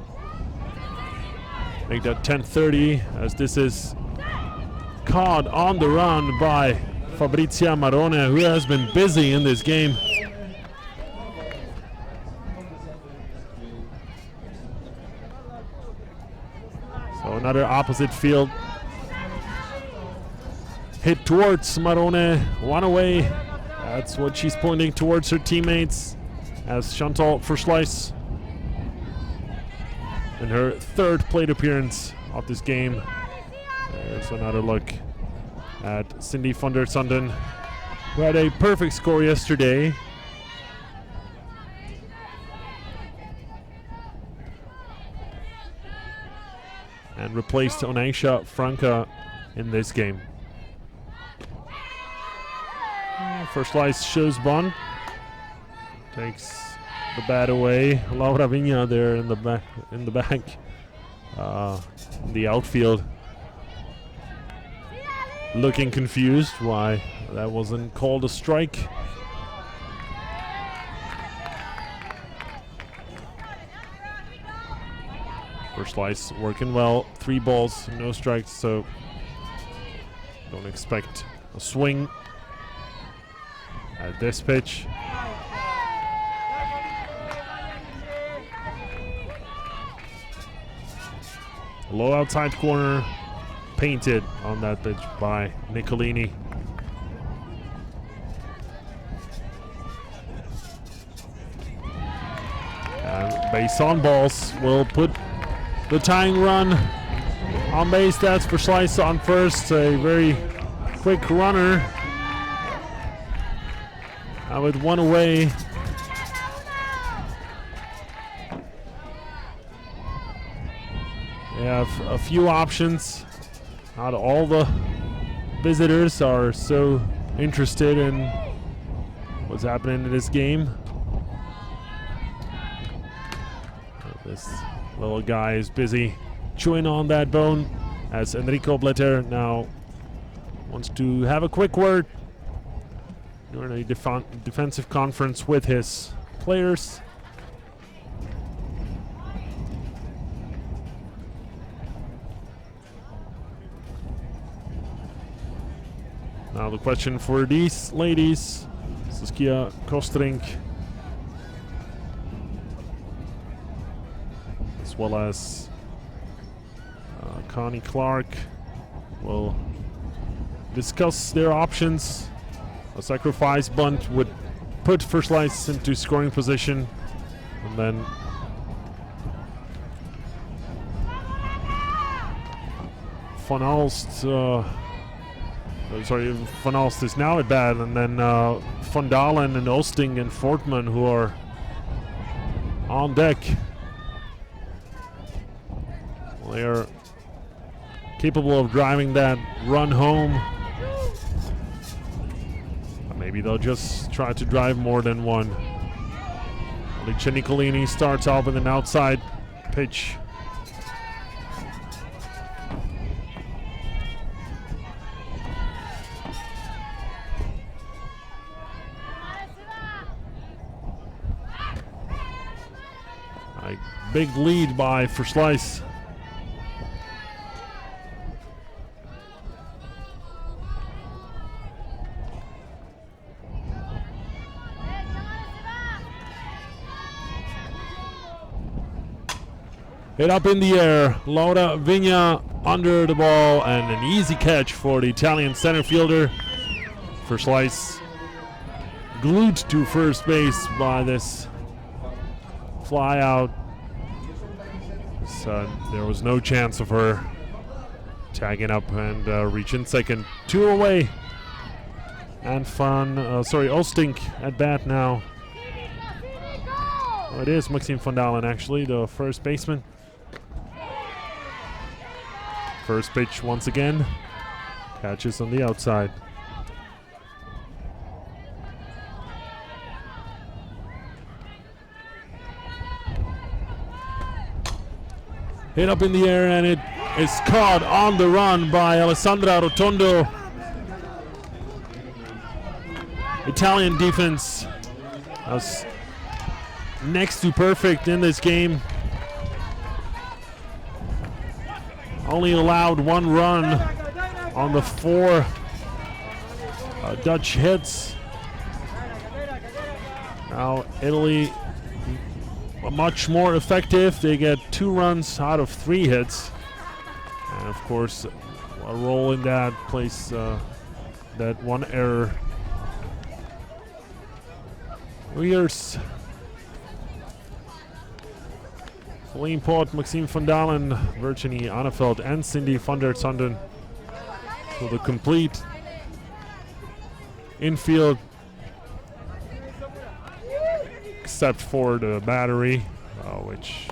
Make that 10:30 as this is caught on the run by Fabrizia Marone, who has been busy in this game. So another opposite field hit towards Marone, one away. That's what she's pointing towards her teammates as Chantal Verschleiss in her third plate appearance of this game. There's another look at Cindy van der Sundin, who had a perfect score yesterday. And replaced Onaisha Franca in this game. First slice shows Bunt. Takes the bat away. Laura Vigna there in the back, in the outfield, looking confused why that wasn't called a strike. First slice working well. 3 balls, no strikes, so don't expect a swing at this pitch. Low outside corner, painted on that pitch by Nicolini. And base on balls will put the tying run on base. That's for Slice on first. A very quick runner. With 1 away. They have a few options. Not all the visitors are so interested in what's happening in this game. This little guy is busy chewing on that bone as Enrico Bletter now wants to have a quick word during a defensive conference with his players. Now the question for these ladies, Saskia Kostrink, as well as Connie Clark, will discuss their options. A sacrifice bunt would put First Lights into scoring position, and then Van Alst, Van Alst is now at bat, and then Van Dalen and Oosting and Fortman, who are on deck. They are capable of driving that run home. Maybe they'll just try to drive more than one. Alicia Nicolini starts off with an outside pitch. A big lead by Verschleiss. Hit up in the air. Laura Vigna under the ball, and an easy catch for the Italian center fielder. Verschleiss glued to first base by this fly out. So there was no chance of her tagging up and reaching second. 2 away. And Oostink at bat now. Oh, it is Maxime Van Dalen, actually, the first baseman. First pitch once again. Catches on the outside. Hit up in the air, and it is caught on the run by Alessandra Rotondo. Italian defense was next to perfect in this game. Only allowed 1 run on the 4 Dutch hits. Now Italy much more effective. They get 2 runs out of 3 hits. And of course, a role in that plays that 1 error. Uyers, Celine Pot, Maxime van Dalen, Virginiana Feld, and Cindy van der Sundin. So the complete infield, except for the battery, which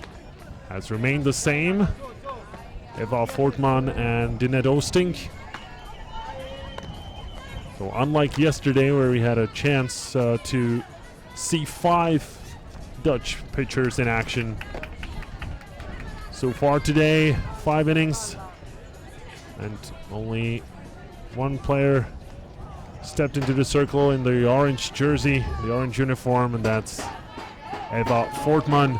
has remained the same. Eva Fortman and Dinette Oostink. So unlike yesterday, where we had a chance to see 5 Dutch pitchers in action, so far today, 5 innings, and only 1 player stepped into the circle in the orange jersey, the orange uniform, and that's Eva Fortman.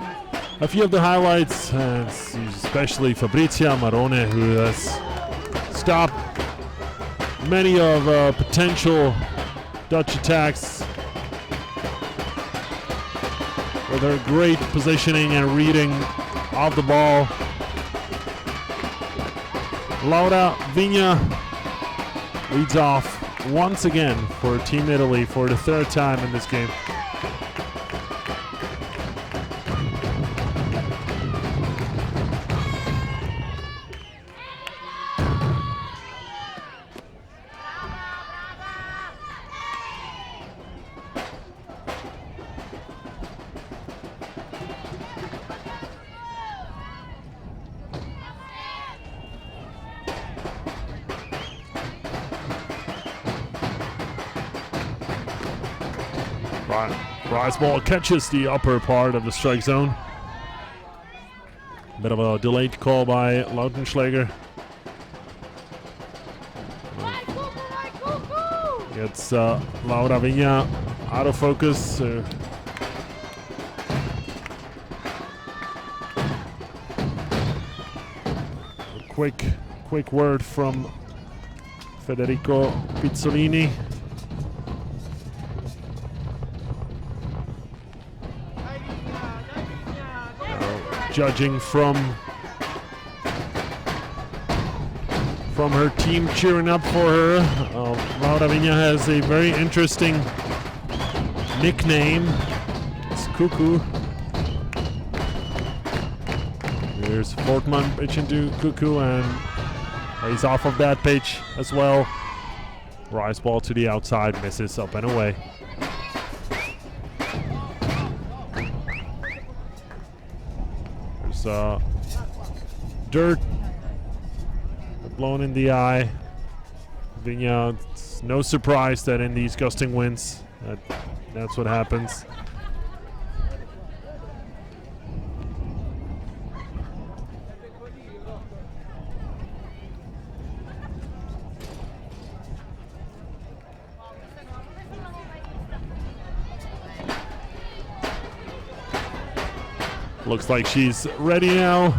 A few of the highlights, especially Fabrizia Marone, who has stopped many of potential Dutch attacks with her great positioning and reading of the ball. Laura Vigna leads off once again for Team Italy for the 3rd time in this game. Rise ball catches the upper part of the strike zone. Bit of a delayed call by Lautenschläger. Gets Laura Vigna out of focus. A quick word from Federico Pizzolini. Judging from her team cheering up for her. Laura Vigna has a very interesting nickname. It's Cuckoo. Here's Fortman pitching to Cuckoo, and he's off of that pitch as well. Rise ball to the outside, misses up and away. Dirt blown in the eye. Vigna, it's no surprise that in these gusting winds, that's what happens. Looks like she's ready now.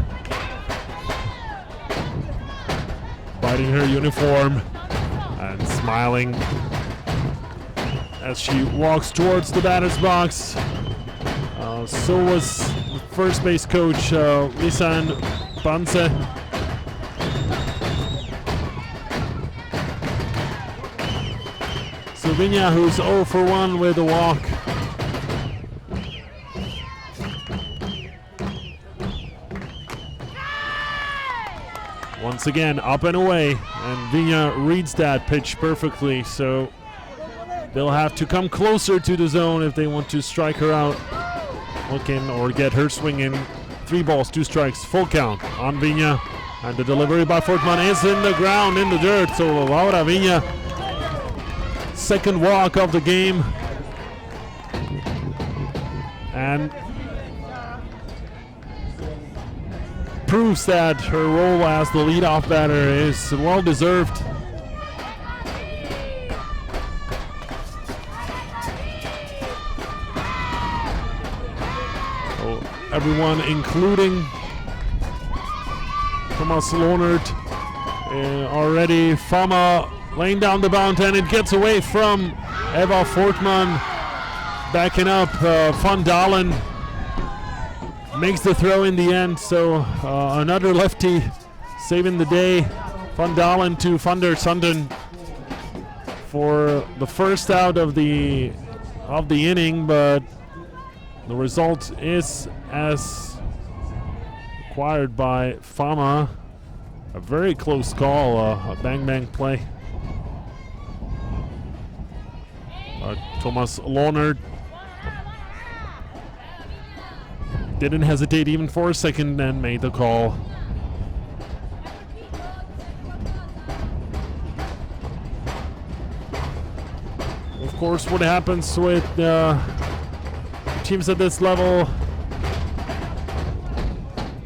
Biting her uniform and smiling as she walks towards the batter's box. So was first base coach Lisan Banse. So Vigna, who's 0 for 1 with a walk. Once again, up and away, and Vigna reads that pitch perfectly, so they'll have to come closer to the zone if they want to strike her out. Looking or get her swinging. 3 balls, 2 strikes, full count on Vigna, and the delivery by Fortman is in the ground, in the dirt, so Laura Vigna, second walk of the game, and proves that her role as the leadoff batter is well deserved. So everyone, including Thomas Lohnert, already. Fama laying down the bunt, and it gets away from Eva Fortman. Backing up, Van Dalen makes the throw in the end, so another lefty saving the day. Van Dalen to Van der Sundin for the first out of the inning, but the result is as acquired by Fama. A very close call, a bang-bang play. Thomas Lohnert didn't hesitate even for a second and made the call. Of course, what happens with teams at this level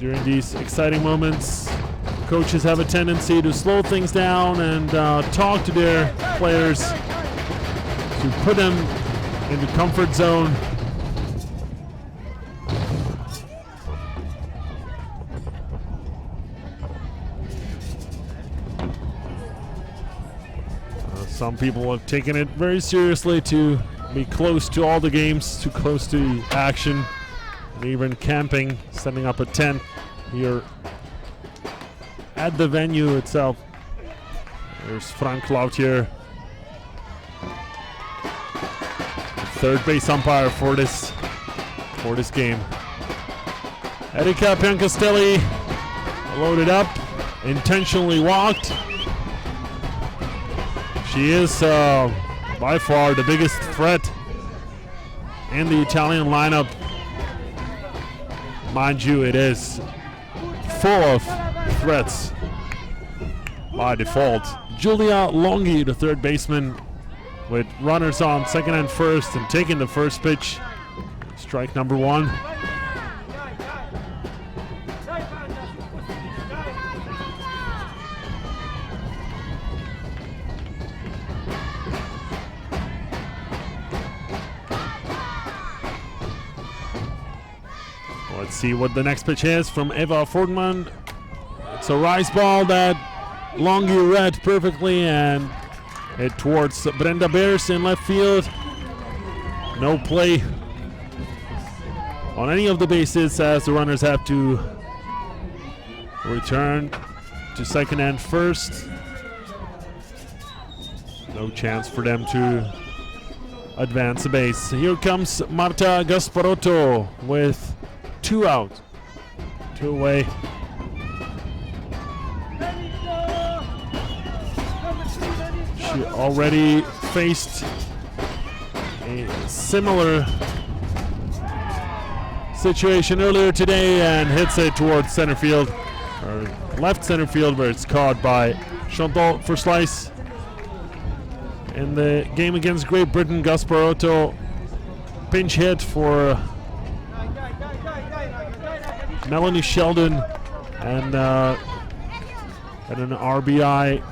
during these exciting moments, coaches have a tendency to slow things down and talk to their players to put them in the comfort zone. Some people have taken it very seriously to be close to all the games, too close to action, and even camping, setting up a tent here at the venue itself. There's Frank Lautier, third base umpire for this game. Erika Piancastelli loaded up, intentionally walked. She is by far the biggest threat in the Italian lineup. Mind you, it is full of threats by default. Julia Longhi, the third baseman, with runners on second and first, and taking the first pitch. Strike number one. Let's see what the next pitch is from Eva Fortman. It's a rise ball that Longhi read perfectly and hit towards Brenda Beers in left field. No play on any of the bases as the runners have to return to second and first. No chance for them to advance the base. Here comes Marta Gasparotto with 2 out, 2 away. She already faced a similar situation earlier today and hits it towards center field, or left center field, where it's caught by Chantal for slice. In the game against Great Britain, Gasparotto pinch hit for Melanie Sheldon and had an RBI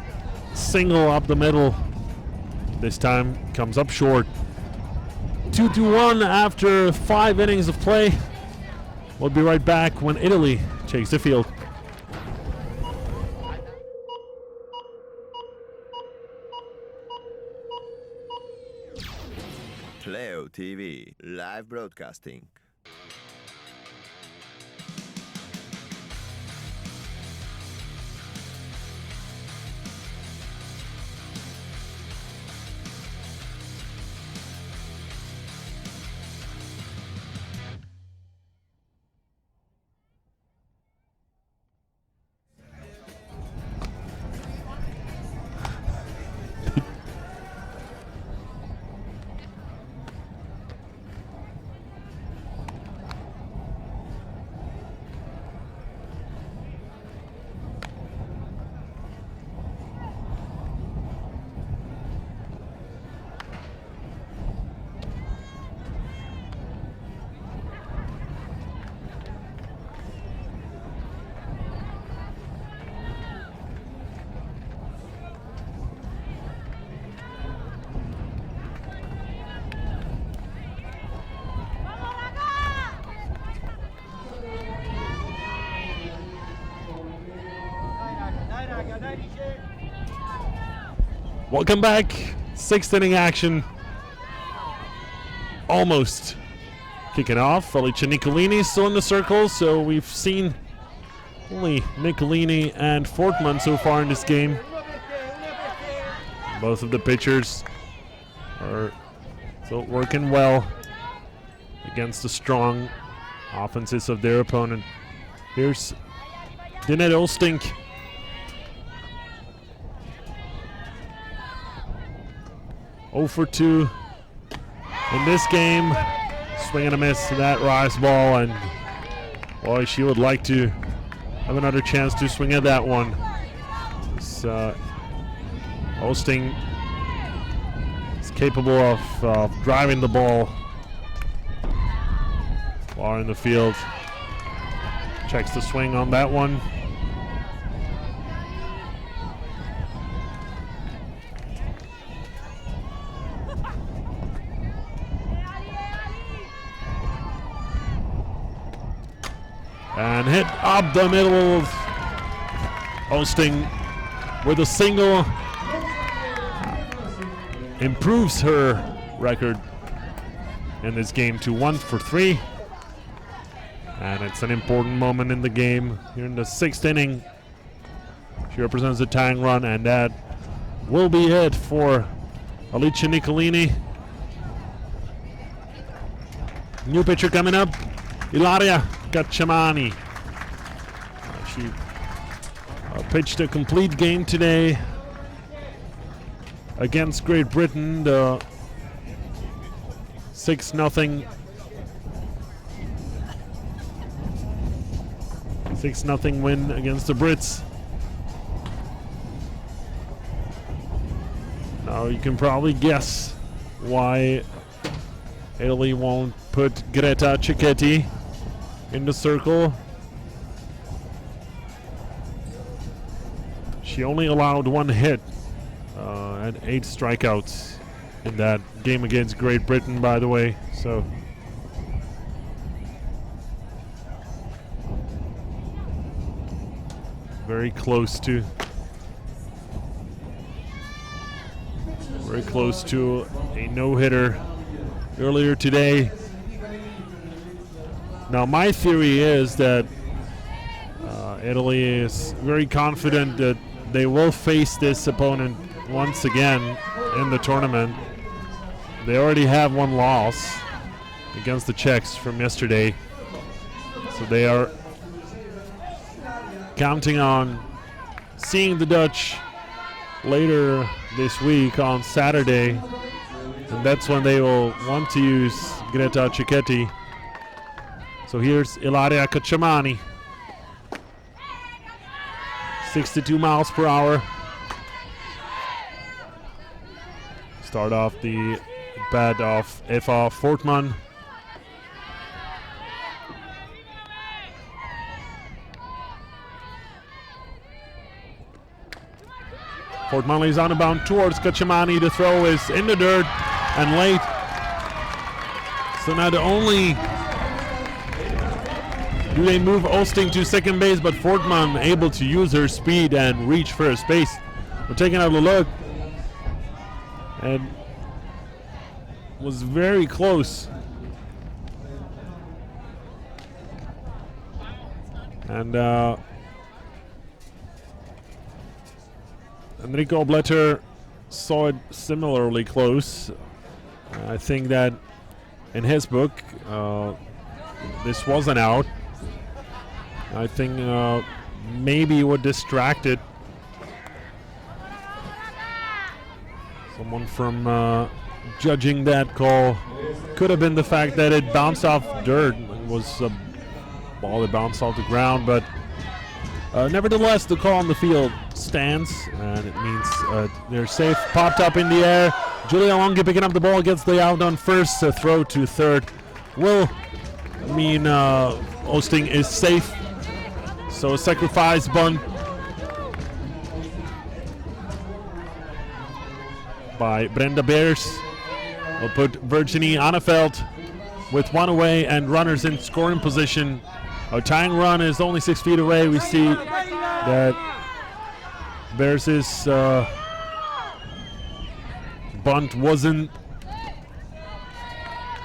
single up the middle. This time comes up short. 2-1 after 5 innings of play. We'll be right back when Italy takes the field. Playo.tv live broadcasting. Welcome back. 6th inning action. Almost kicking off. Felice Nicolini still in the circle, so we've seen only Nicolini and Fortman so far in this game. Both of the pitchers are still working well against the strong offenses of their opponent. Here's Dinette Olstink. Oh for 2 in this game. Swing and a miss to that rise ball, and boy, she would like to have another chance to swing at that one. This Olstink is capable of driving the ball far in the field. Checks the swing on that one. And hit up the middle. Olstink with a single. Improves her record in this game to 1 for 3. And it's an important moment in the game. Here in the 6th inning, she represents a tying run, and that will be it for Alicia Nicolini. New pitcher coming up, Ilaria Cacciamani. She pitched a complete game today against Great Britain. The 6-0 win against the Brits. Now you can probably guess why Italy won't put Greta Cicchetti in the circle. She only allowed 1 hit and 8 strikeouts in that game against Great Britain, by the way. So very close to a no-hitter earlier today. Now my theory is that Italy is very confident that they will face this opponent once again in the tournament. They already have 1 loss against the Czechs from yesterday, so they are counting on seeing the Dutch later this week on Saturday, and that's when they will want to use Greta Cicchetti. So here's Ilaria Cacciamani. 62 miles per hour. Start off the bat of Eva Fortman. Fortman is on the bound towards Cacciamani. The throw is in the dirt and late. So not only do they move Olstink to second base, but Fortman able to use her speed and reach first base. We're taking out a look, and was very close. And Enrico Bletter saw it similarly close. I think that in his book, this was an out. I think maybe what distracted someone from judging that call could have been the fact that it bounced off dirt. It was a ball that bounced off the ground, but nevertheless, the call on the field stands, and it means they're safe. Popped up in the air. Julia Longi picking up the ball, gets the out on first. A throw to third will mean Olstink is safe. So a sacrifice bunt by Brenda Beers will put Virginiana Feld with 1 away and runners in scoring position. Our tying run is only 6 feet away. We see that Bears is bunt wasn't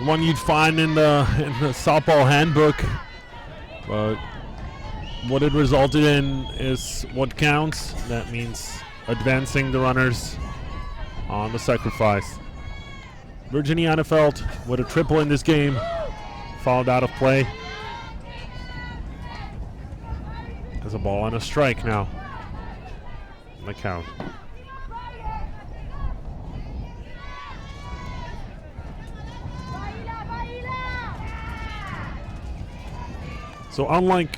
one you'd find in the softball handbook, but what it resulted in is what counts. That means advancing the runners on the sacrifice. Virginiana Feld with a triple in this game, fouled out of play. There's a ball and a strike now on the count. So unlike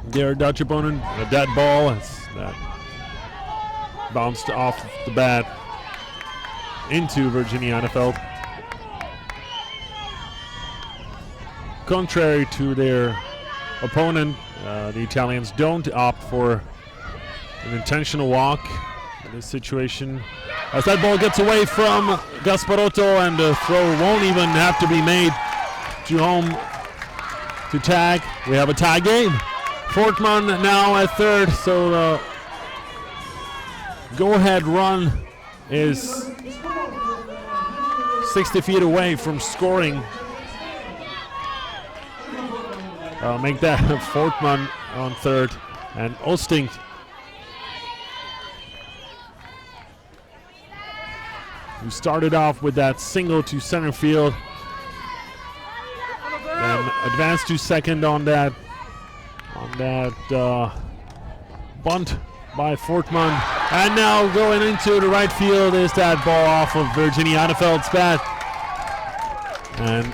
their Dutch opponent, a dead ball that bounced off the bat into Virginiana Feld. Contrary to their opponent, the Italians don't opt for an intentional walk in this situation. As that ball gets away from Gasparotto, and the throw won't even have to be made to home to tag. We have a tie game. Fortman now at third, so the go-ahead run is 60 feet away from scoring. Make that Fortman on third, and Osting who started off with that single to center field, then advanced to second on that bunt by Fortman, and now going into the right field is that ball off of Virginiana Feld's bat. And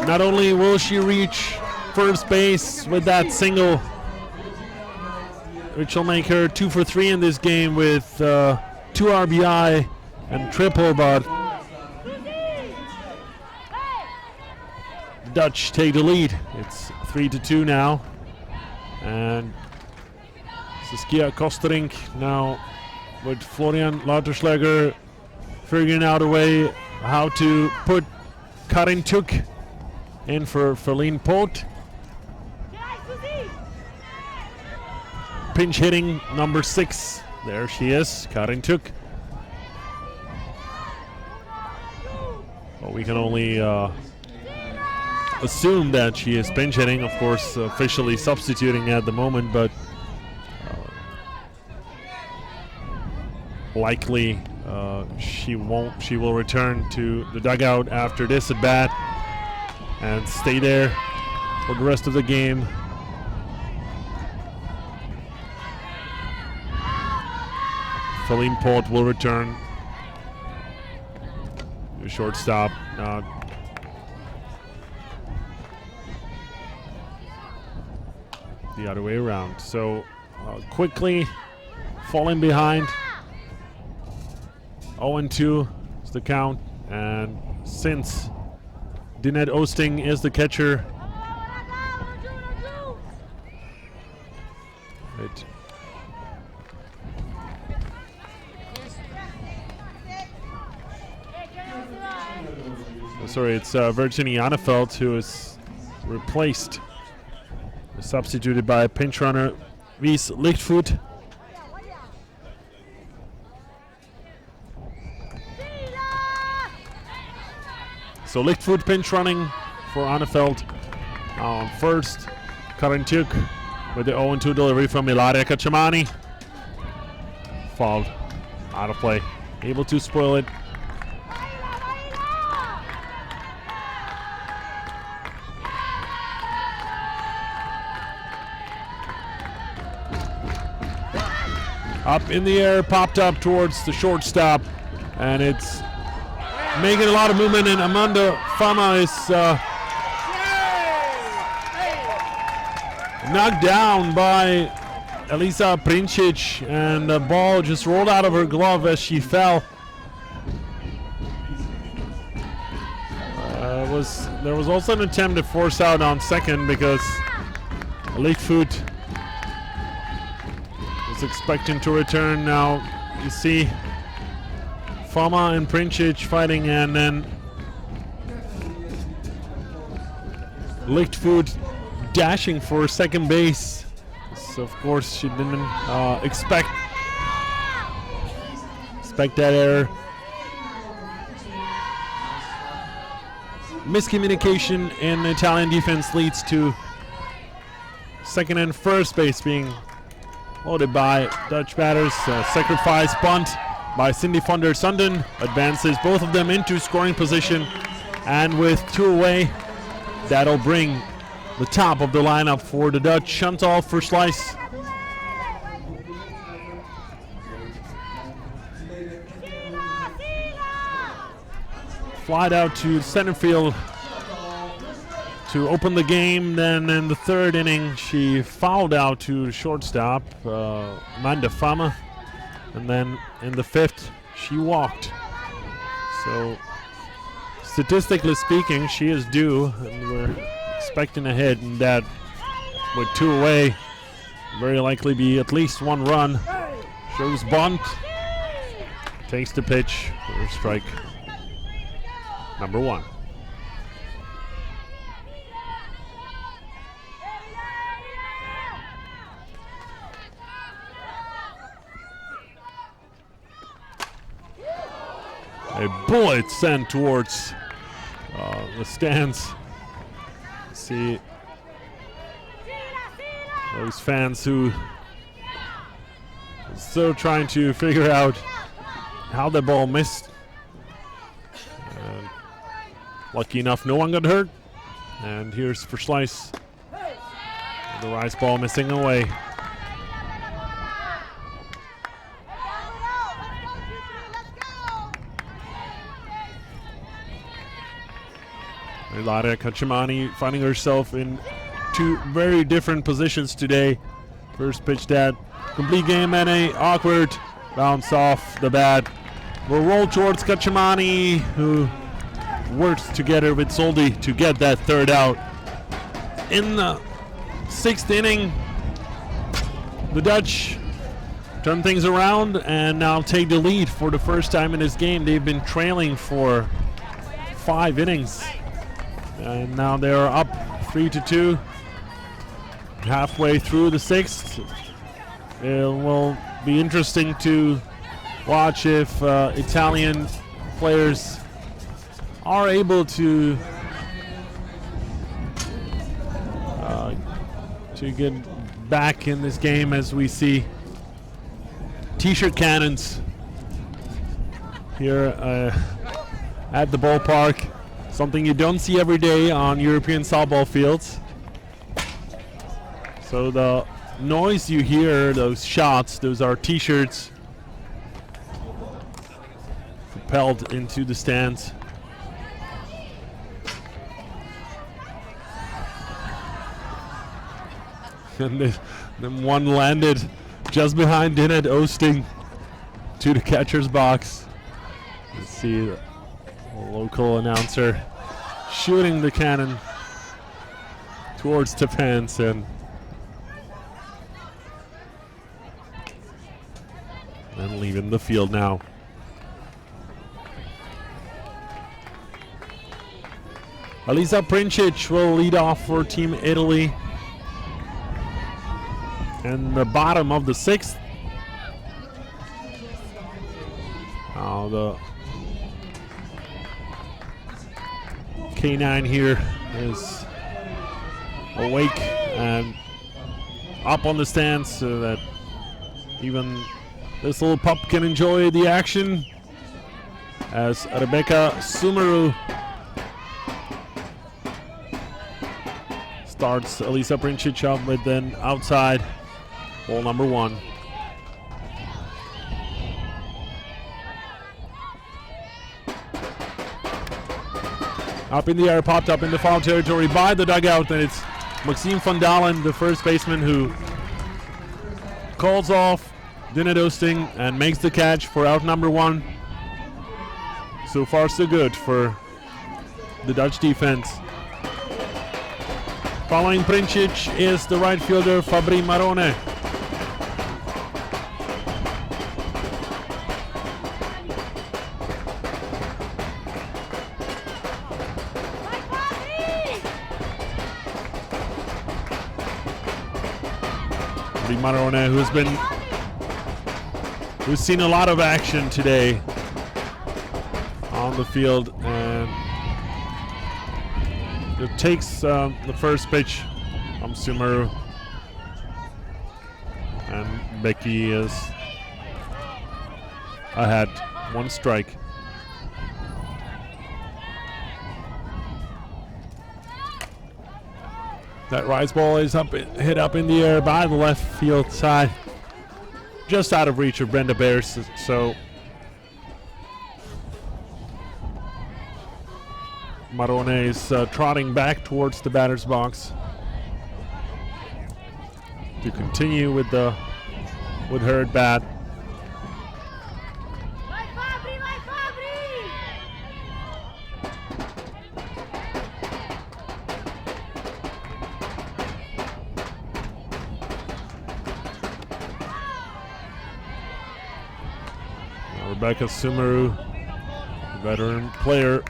not only will she reach first base with that single, which will make her 2 for 3 in this game with 2 RBI and triple, but the Dutch take the lead. It's 3-2 now, and Saskia Kosterink now with Florian Lauterschläger figuring out a way how to put Karin Tuk in for Verleen Poot. Pinch hitting number 6. There she is, Karin Tuk. Well, we can only assume that she is pinch hitting, of course, officially substituting at the moment, but likely she will return to the dugout after this at bat and stay there for the rest of the game. Verleen Poot will return. The shortstop. The other way around. So quickly falling behind. 0-2 is the count, and since Dinette Osting is the catcher, it's Virginiana Feld who is replaced, substituted by pinch runner Wies Lichtvoet. So Lichtvoet pinch running for Annefeld. On first, Karin Tuk with the 0-2 delivery from Ilaria Kachamani. Fouled out of play. Able to spoil it. Up in the air, popped up towards the shortstop, and it's making a lot of movement, and Amanda Fama is knocked down by Elisa Princic, and the ball just rolled out of her glove as she fell. There was also an attempt to force out on second because Lichtvoet was expecting to return. Now you see Fama and Princic fighting, and then Lichtvoet dashing for second base. So of course she didn't expect that error. miscommunication in Italian defense leads to second and first base being loaded by Dutch batters. Sacrifice bunt by Cindy von der Sundin advances both of them into scoring position, and with 2 away, that'll bring the top of the lineup for the Dutch. Shunt off for slice. Flied out to Centerfield to open the game. Then in the 3rd inning, she fouled out to shortstop, Manda Fama. And then in the 5th, she walked. So statistically speaking, she is due, and we're expecting a hit, and that with 2 away, very likely be at least 1 run. Shows bunt, takes the pitch for strike number 1. A bullet sent towards the stands. See those fans who are still trying to figure out how the ball missed. Lucky enough, no one got hurt. And here's for slice. The rice ball missing away. Lara Kachimani finding herself in 2 very different positions today. First pitch that complete game and a awkward bounce off the bat. Will roll towards Kachimani, who works together with Soldi to get that 3rd out. In the 6th inning, the Dutch turn things around and now take the lead for the first time in this game. They've been trailing for 5 innings. And now they are up 3-2. Halfway through the 6th. It will be interesting to watch if Italian players are able to get back in this game, as we see t-shirt cannons here at the ballpark. Something you don't see every day on European softball fields. So the noise you hear, those shots, those are t-shirts propelled into the stands. And then one landed just behind Dinette Oosting to the catcher's box. Let's see the local announcer shooting the cannon towards the fans, and leaving the field now. Elisa Princic will lead off for Team Italy. And the bottom of the 6th. Now the K9 here is awake and up on the stands so that even this little pup can enjoy the action, as Rebecca Sumeru starts Elisa Princic up with an outside ball number 1. Up in the air, popped up in the foul territory by the dugout, and it's Maxime van Dalen, the first baseman, who calls off Dinette Oosting and makes the catch for out number 1. So far so good for the Dutch defense. Following Princic is the right fielder Fabri Marone. Marone, who's seen a lot of action today on the field, and takes the first pitch from Sumeru. And Becky is ahead, 1 strike. That rise ball is hit up in the air by the left field side, just out of reach of Brenda Bears. So Marone is trotting back towards the batter's box to continue with her at bat. Rebecca Sumeru, veteran player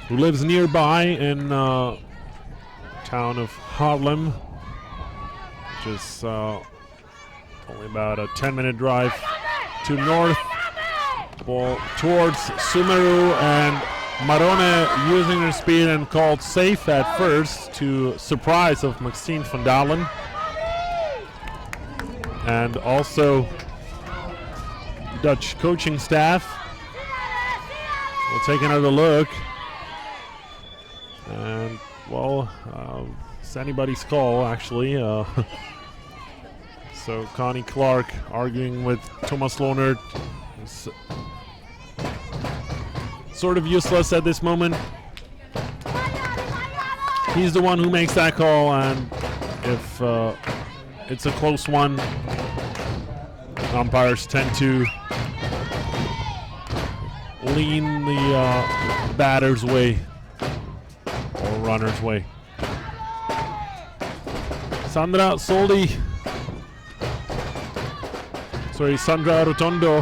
who lives nearby in town of Harlem, which is only about a 10-minute drive to north. Ball towards Sumeru, and Marone using her speed and called safe at first to surprise of Maxine van Dalen. And also Dutch coaching staff will take another look. And, well, it's anybody's call, actually. So Connie Clark arguing with Thomas Lohnert is sort of useless at this moment. He's the one who makes that call, and if it's a close one, umpires tend to lean the batter's way or runner's way. Sandra Rotondo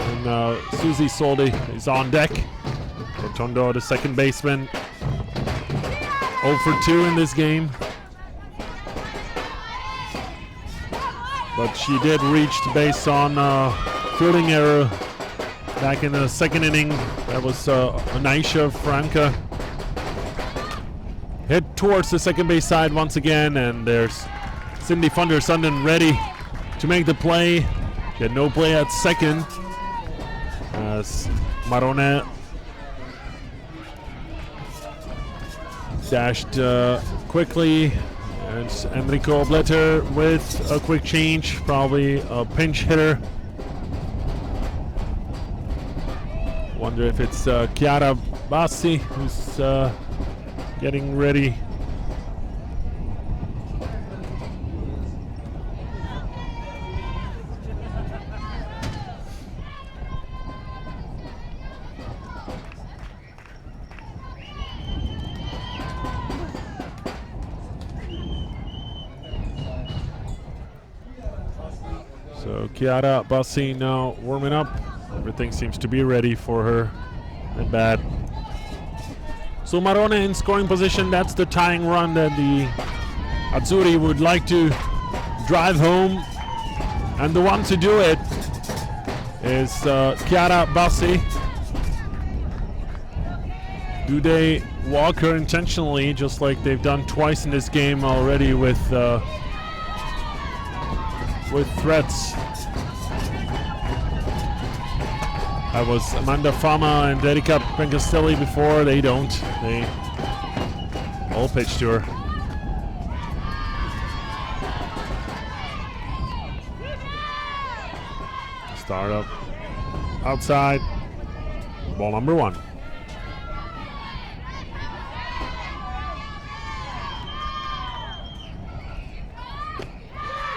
and Susie Soldi is on deck. Rotondo, the second baseman, 0 for 2 in this game. But she did reach the base on fielding error back in the second inning. That was Anisha Franca. Hit towards the second base side once again, and there's Cindy van der Sundin ready to make the play. She had no play at second as Marone dashed quickly. And Enrico Bletter with a quick change, probably a pinch hitter. Wonder if it's Chiara Bassi who's getting ready. So Chiara Bassi now warming up. Everything seems to be ready for her at bat. So Marone in scoring position. That's the tying run that the Azzurri would like to drive home. And the one to do it is Chiara Bassi. Do they walk her intentionally, just like they've done twice in this game already with threats? That was Amanda Fama and Erika Pencastelli before. They don't. They all pitch to her. Start up outside. Ball number 1.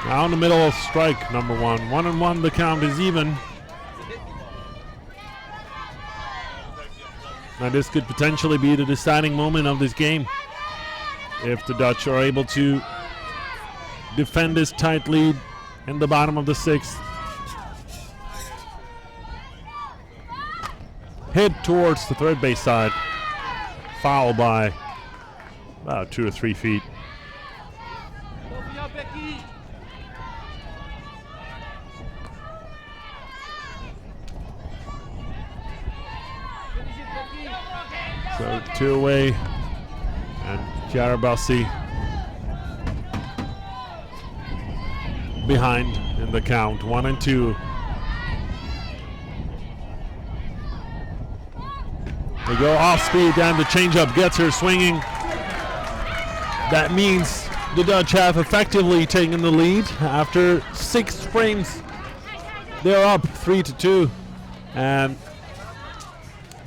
Now in the middle of strike number 1. 1-1, the count is even. Now this could potentially be the deciding moment of this game if the Dutch are able to defend this tight lead in the bottom of the 6th. Hit towards the third base side. Foul by about 2 or 3 feet. So 2 away, and Jarabasi behind in the count, 1-2. They go off speed, and the changeup gets her swinging. That means the Dutch have effectively taken the lead after 6 frames. They're up 3-2, and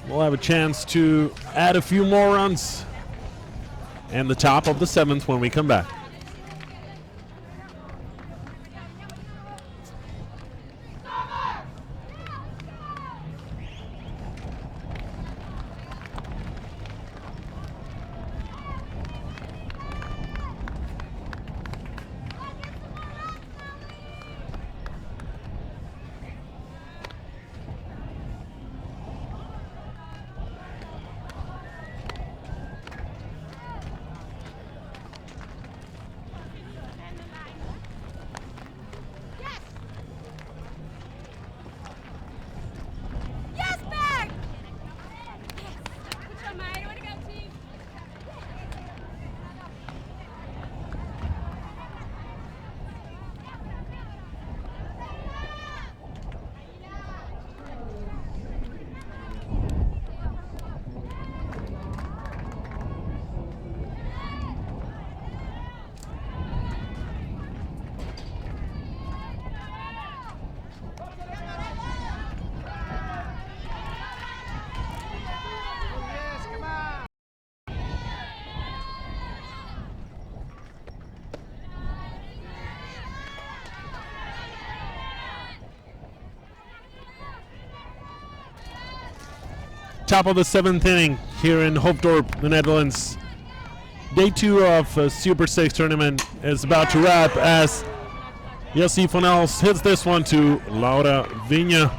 we'll have a chance to add a few more runs in the top of the 7th when we come back. Top of the 7th inning here in Hoofddorp, the Netherlands. Day 2 of Super 6 tournament is about to wrap as Jesse van Els hits this one to Laura Vigna.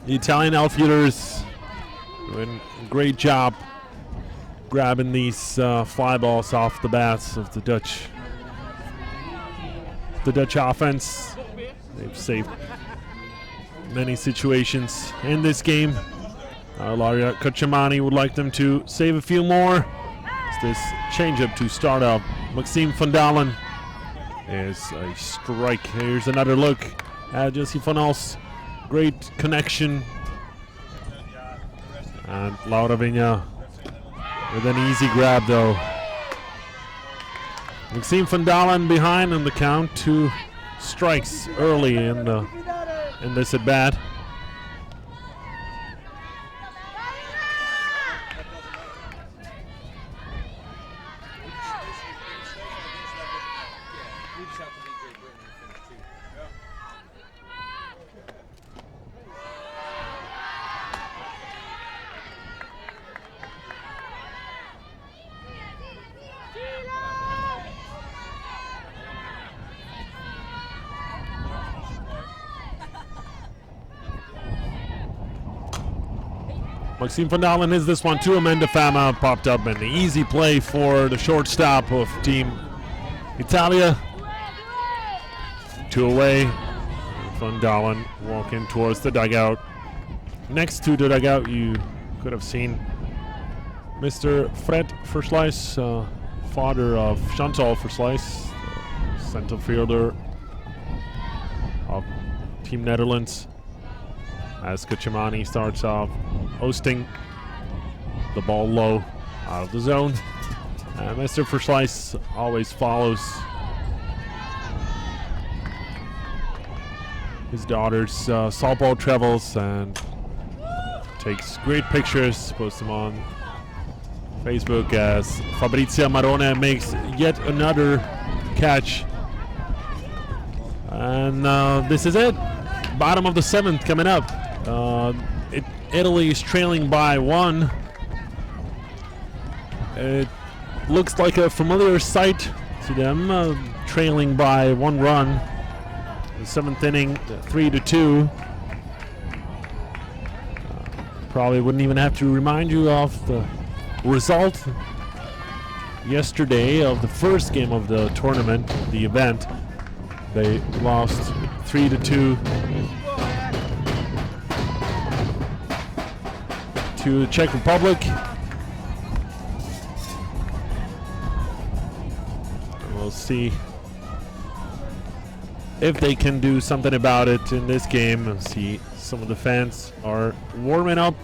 The Italian outfielders doing a great job grabbing these fly balls off the bats of the Dutch. The Dutch offense, they've saved many situations in this game. Laria Kachamani would like them to save a few more. It's this changeup to start up. Maxime van Dalen is a strike. Here's another look at Jesse van Els. Great connection. And Laura Vigna with an easy grab though. Maxime van Dalen behind on the count, 2 strikes early in this at bat. Maxime van Dalen is this one too. Manda Fama popped up, and the easy play for the shortstop of Team Italia. 2 away. Van Dalen walking towards the dugout. Next to the dugout, you could have seen Mr. Fred Verslijs, father of Chantal Verslijs, center fielder of Team Netherlands. As Kachamani starts off hosting the ball low out of the zone. Mr. Verslijs always follows his daughter's softball travels and takes great pictures, posts them on Facebook as Fabrizia Marone makes yet another catch. And this is it. Bottom of the 7th coming up. Italy is trailing by 1. It looks like a familiar sight to them, trailing by 1 run. The 7th inning, 3-2. Probably wouldn't even have to remind you of the result yesterday of the first game of the tournament, the event. They lost 3-2. to the Czech Republic. We'll see if they can do something about it in this game. We'll see some of the fans are warming up,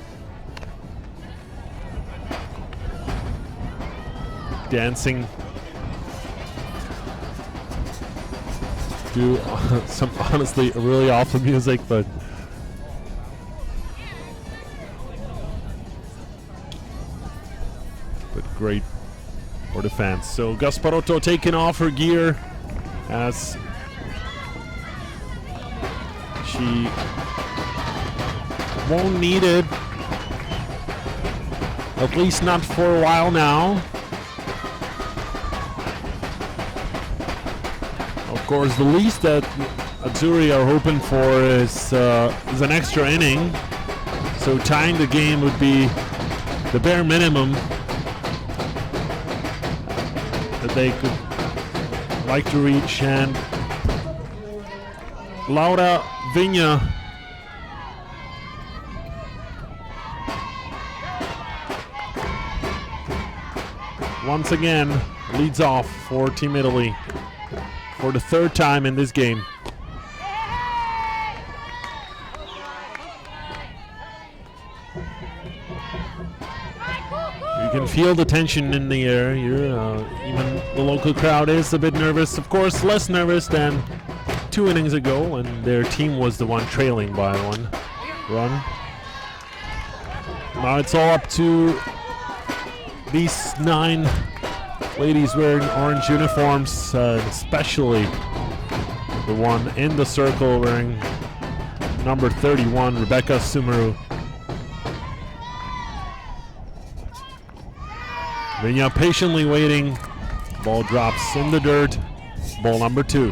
dancing to some honestly really awful music, but great for the fans. So Gasparotto taking off her gear as she won't need it, at least not for a while now. Of course, the least that Azzurri are hoping for is an extra inning. So tying the game would be the bare minimum that they could like to reach. And Laura Vigna once again leads off for Team Italy for the third time in this game. You can feel the tension in the air here. Even the local crowd is a bit nervous. Of course, less nervous than 2 innings ago when their team was the one trailing by 1 run. Now it's all up to these 9 ladies wearing orange uniforms, especially the one in the circle wearing number 31, Rebecca Sumeru. Vigna patiently waiting. Ball drops in the dirt. Ball number 2.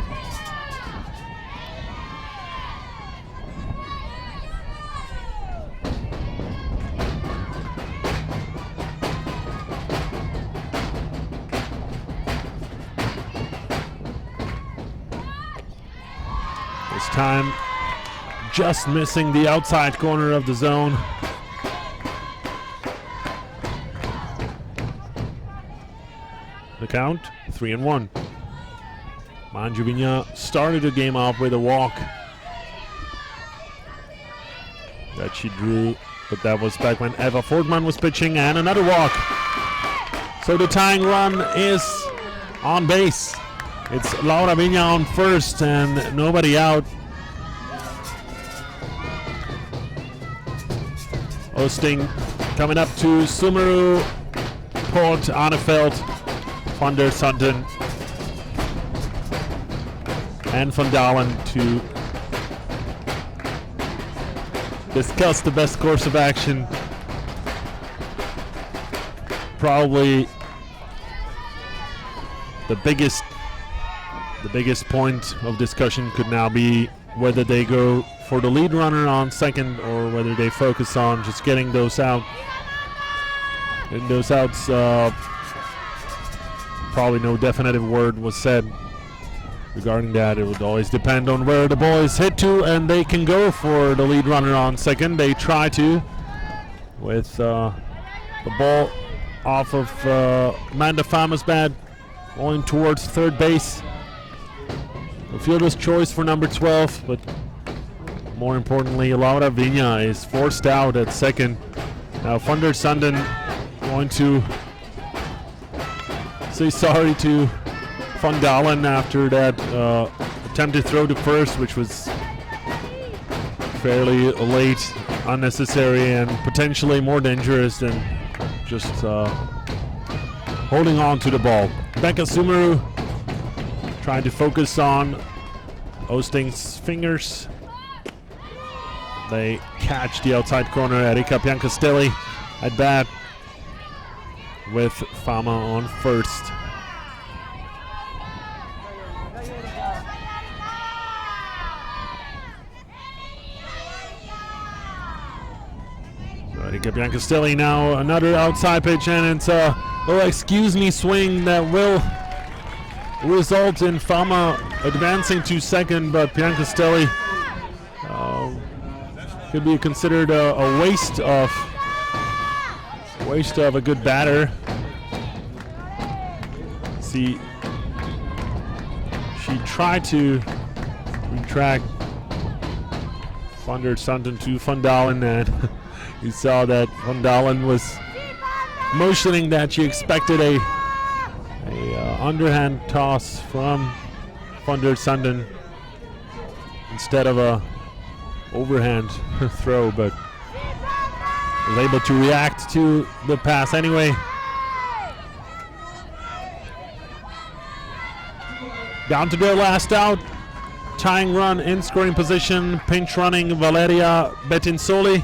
This time, just missing the outside corner of the zone. The count, 3-1. Vigna started the game off with a walk that she drew, but that was back when Eva Fortman was pitching, and another walk. So the tying run is on base. It's Laura Vigna on first and nobody out. Hosting coming up to Sumeru, Port, Arnefeld, Van der Sundin, and Van Dalen to discuss the best course of action. Probably the biggest point of discussion could now be whether they go for the lead runner on second or whether they focus on just getting those out. And those outs, probably no definitive word was said regarding that. It would always depend on where the ball is hit to, and they can go for the lead runner on second. They try to with the ball off of Manda Fama's bat going towards third base. The fielder's choice for number 12, but more importantly, Laura Vigna is forced out at second. Now Van der Sundin going to say sorry to Van Dalen after that attempt to throw to first, which was fairly late, unnecessary, and potentially more dangerous than just holding on to the ball. Rebecca Sumeru trying to focus on Osting's fingers. They catch the outside corner. Erika Biancastelli at bat with Fama on first. So Erika Biancastelli now another outside pitch, and it's a little excuse me swing that will result in Fama advancing to second, but Biancastelli could be considered a waste of waste of a good batter. See, she tried to retract Thunder Sundin to Van Dalen, and you saw that Van Dalen was motioning that she expected a underhand toss from Thunder Sundin instead of a overhand throw, but was able to react to the pass anyway. Down to their last out. Tying run in scoring position. Pinch running Valeria Bettinsoli.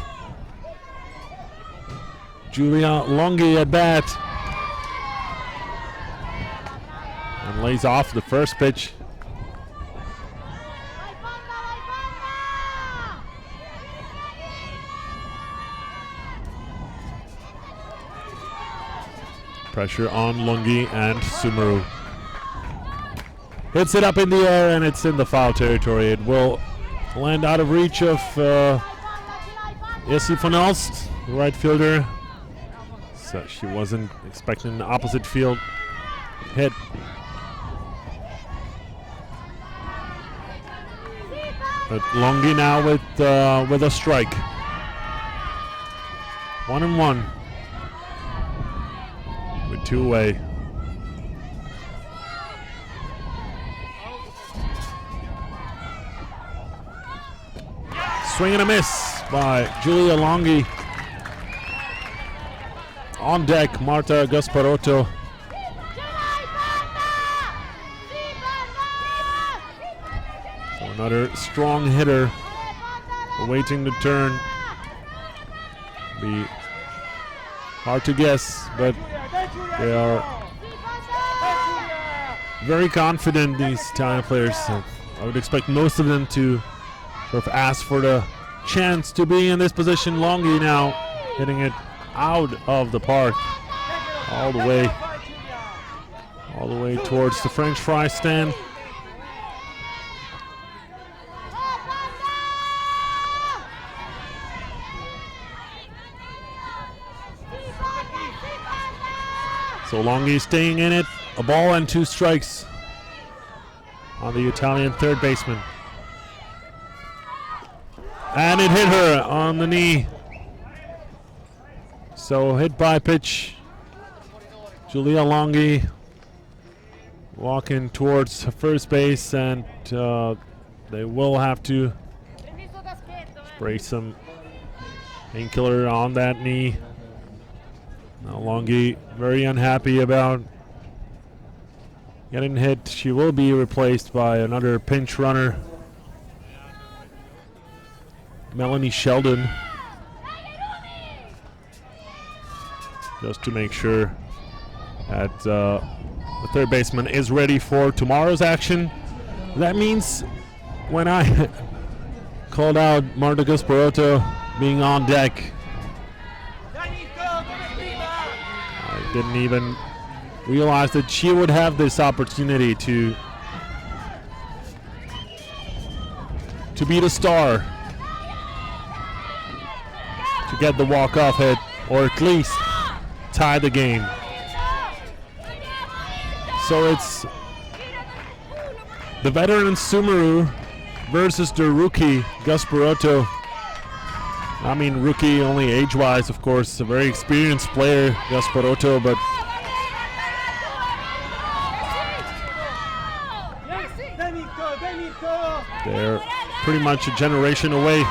Julia Longhi at bat. And lays off the first pitch. Pressure on Longhi and Sumeru. Hits it up in the air and it's in the foul territory. It will land out of reach of Jessie van Elst, the right fielder. So she wasn't expecting the opposite field hit. But Longhi now with a strike. 1-1. With 2 away. Swing and a miss by Julia Longhi. On deck, Marta Gasparotto. So another strong hitter awaiting the turn. Be hard to guess, but they are very confident, these Italian players. So I would expect most of them to sort of ask for the chance to be in this position. Longhi now hitting it out of the park, all the way towards the French fry stand. So Longhi staying in it, a ball and 2 strikes on the Italian third baseman. And it hit her on the knee. So hit by pitch. Julia Longhi walking towards first base, and they will have to spray some painkiller on that knee. Now Longhi very unhappy about getting hit. She will be replaced by another pinch runner, Melanie Sheldon, just to make sure that the third baseman is ready for tomorrow's action. That means when I called out Marta Gasparotto being on deck, I didn't even realize that she would have this opportunity to be the star, to get the walk-off hit, or at least tie the game. So it's the veteran Sumeru versus the rookie Gasparotto. I mean, rookie only age-wise, of course, a very experienced player, Gasparotto, but they're pretty much a generation away.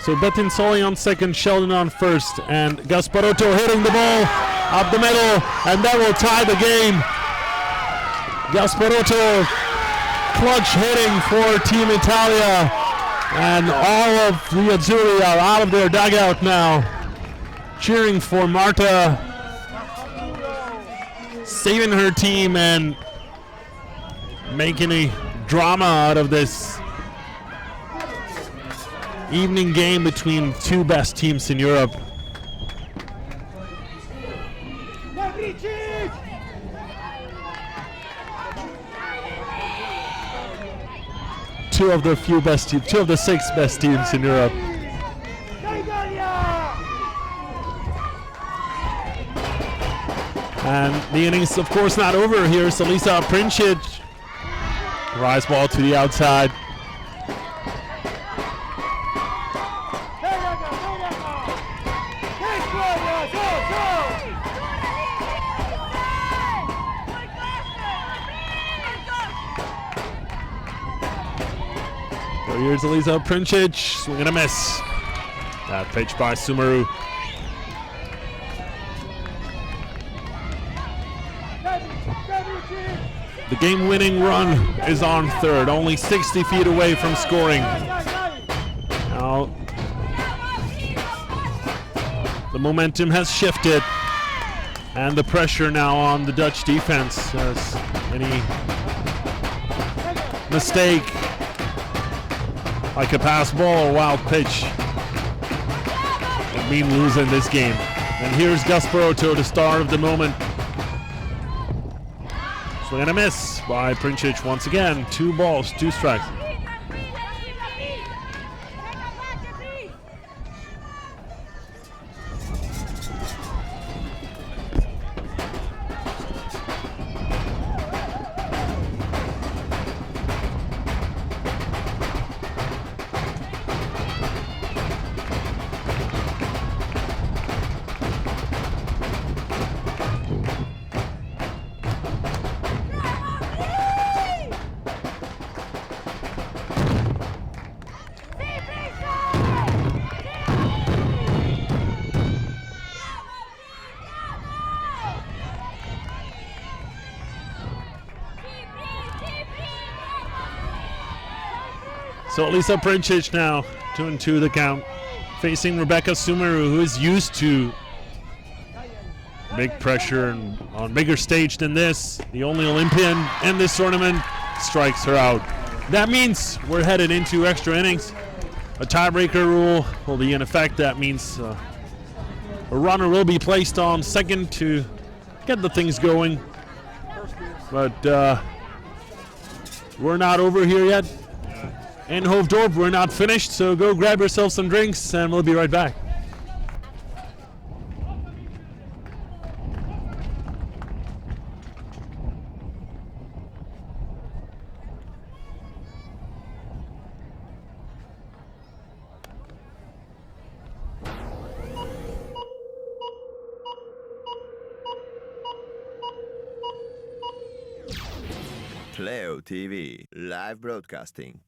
So Bettinsoli on second, Sheldon on first, and Gasparotto hitting the ball up the middle, and that will tie the game. Gasparotto clutch hitting for Team Italia, and all of the Azzurri are out of their dugout now, cheering for Marta, saving her team and making a drama out of this evening game between 2 best teams in Europe. Two of the 6 best teams in Europe. And the inning's, of course, not over. Here's Elisa Princic. Rise ball to the outside. So here's Elisa Princic. Swing and a miss. That pitch by Sumeru. The game-winning run is on third, only 60 feet away from scoring. Now, the momentum has shifted, and the pressure now on the Dutch defense. As any mistake, like a pass ball or wild pitch, can mean losing this game. And here's Gasparotto, the star of the moment. Swing and a miss by Princic once again. 2 balls, 2 strikes. So Elisa Princic now 2-2 the count, facing Rebecca Sumeru, who is used to big pressure and on bigger stage than this. The only Olympian in this tournament strikes her out. That means we're headed into extra innings. A tiebreaker rule will be in effect. That means a runner will be placed on second to get the things going. But we're not over here yet. In Hoofddorp, we're not finished, so go grab yourself some drinks and we'll be right back. Playo.tv, live broadcasting.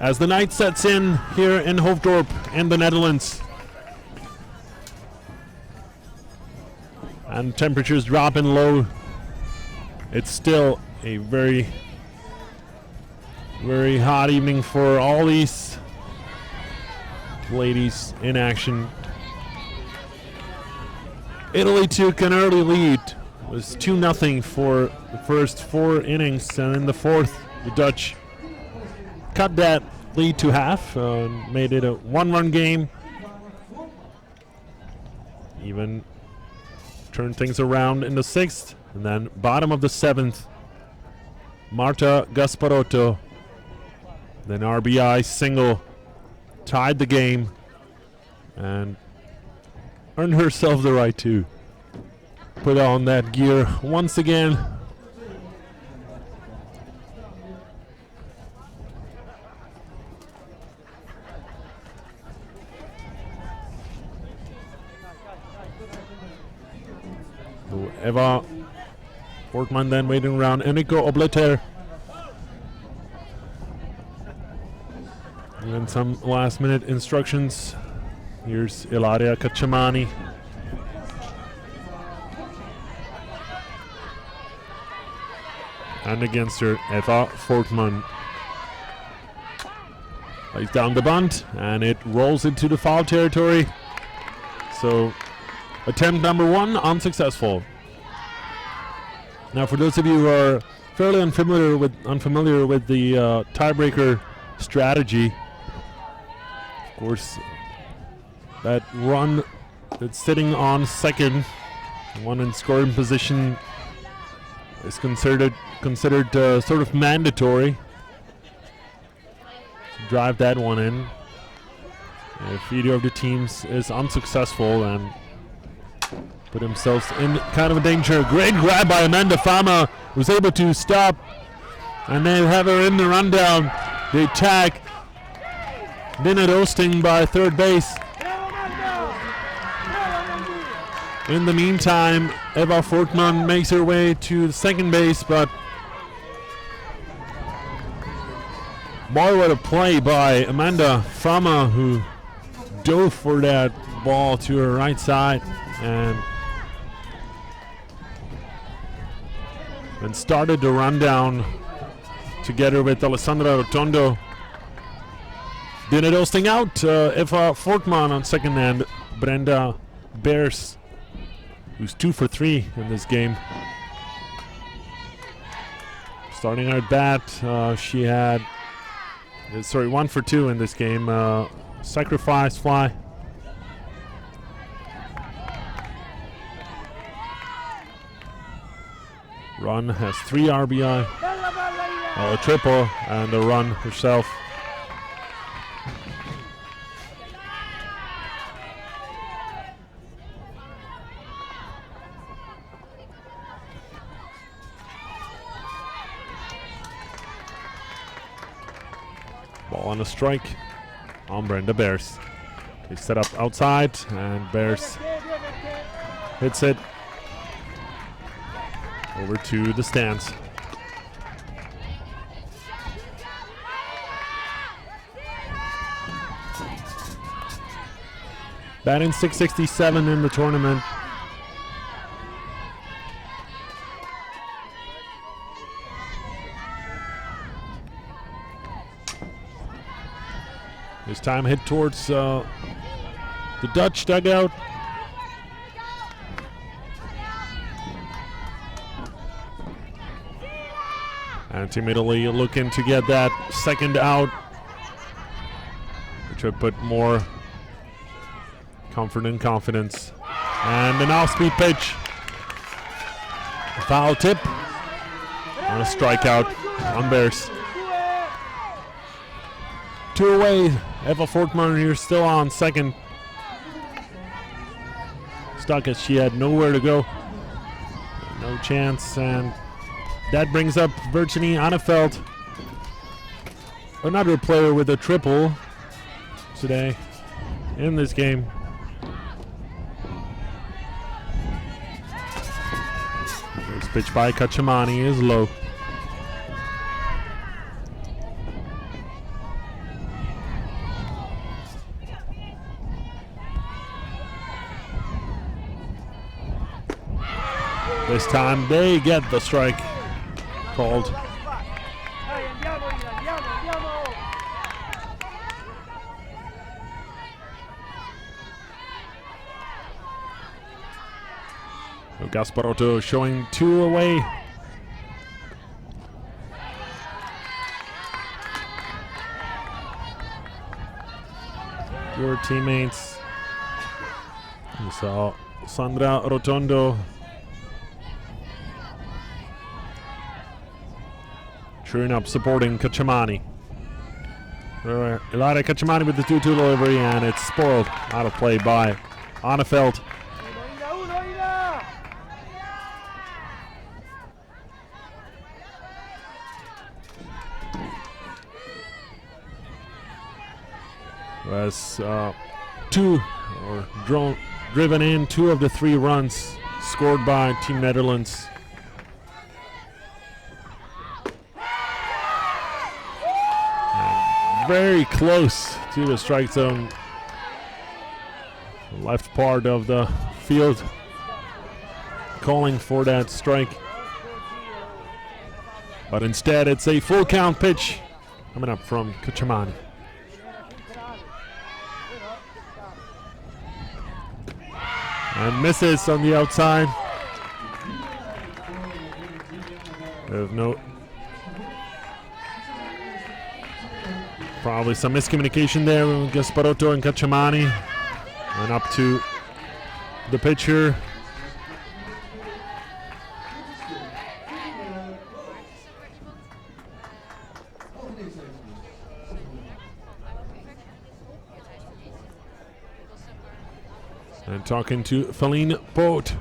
As the night sets in here in Hoofddorp in the Netherlands, and temperatures dropping low, it's still a very, very hot evening for all these ladies in action. Italy took an early lead. It was 2-0 for the first 4 innings, and in the fourth, the Dutch cut that lead to half, made it a 1-run game. Even turned things around in the 6th, and then bottom of the 7th, Marta Gasparotto, then RBI single, tied the game and earned herself the right to put on that gear once again. Eva Portman then waiting around. Enrico Obleter. And then some last minute instructions. Here's Ilaria Cacciamani. And against her, Eva Fortman. Lays down the bunt, and it rolls into the foul territory. So Attempt number 1, unsuccessful. Now, for those of you who are fairly unfamiliar with the tiebreaker strategy, of course, that run that's sitting on second, one in scoring position, is considered sort of mandatory to drive that one in. If either of the teams is unsuccessful and put themselves in kind of a danger. Great grab by Manda. Fama was able to stop, and they have her in the rundown. The attack. Dinner Dosting by third base. In the meantime, Eva Fortman makes her way to the second base, but boy, what a play by Amanda Fama, who dove for that ball to her right side and started the rundown together with Alessandra Rotondo. Dinner Dosting out, Eva Fortman on second, and Brenda Bears, who's 2 for 3 in this game. Starting her at bat, she had 1 for 2 in this game. Sacrifice fly. Run has 3 RBI, a triple, and a run herself. Ball on a strike on Brenda Bears. They set up outside, and Bears hits it over to the stands. Batting .667 in the tournament. This time hit towards the Dutch dugout. And Team Italy looking to get that second out, which would put more comfort and confidence. And an off-speed pitch. A foul tip on a strikeout on Bears. 2 away. Eva Fortman here still on second. Stuck as she had nowhere to go. No chance, and that brings up Virginiana Feld, another player with a triple today in this game. First pitch by Cacciamani is low. This time they get the strike called. So Gasparotto showing 2 away. Your teammates. We saw Sandra Rotondo cheering up, supporting Cacciamani. Elida Cacciamani with the 2-2 delivery, and it's spoiled out of play by Anna Feld. As driven in 2 of the 3 runs scored by Team Netherlands. Very close to the strike zone. Left part of the field calling for that strike. But instead it's a full count pitch coming up from Cacciamani. And misses on the outside. No. Probably some miscommunication there with Gasparotto and Cacciamani. And up to the pitcher. And talking to Feline Poot,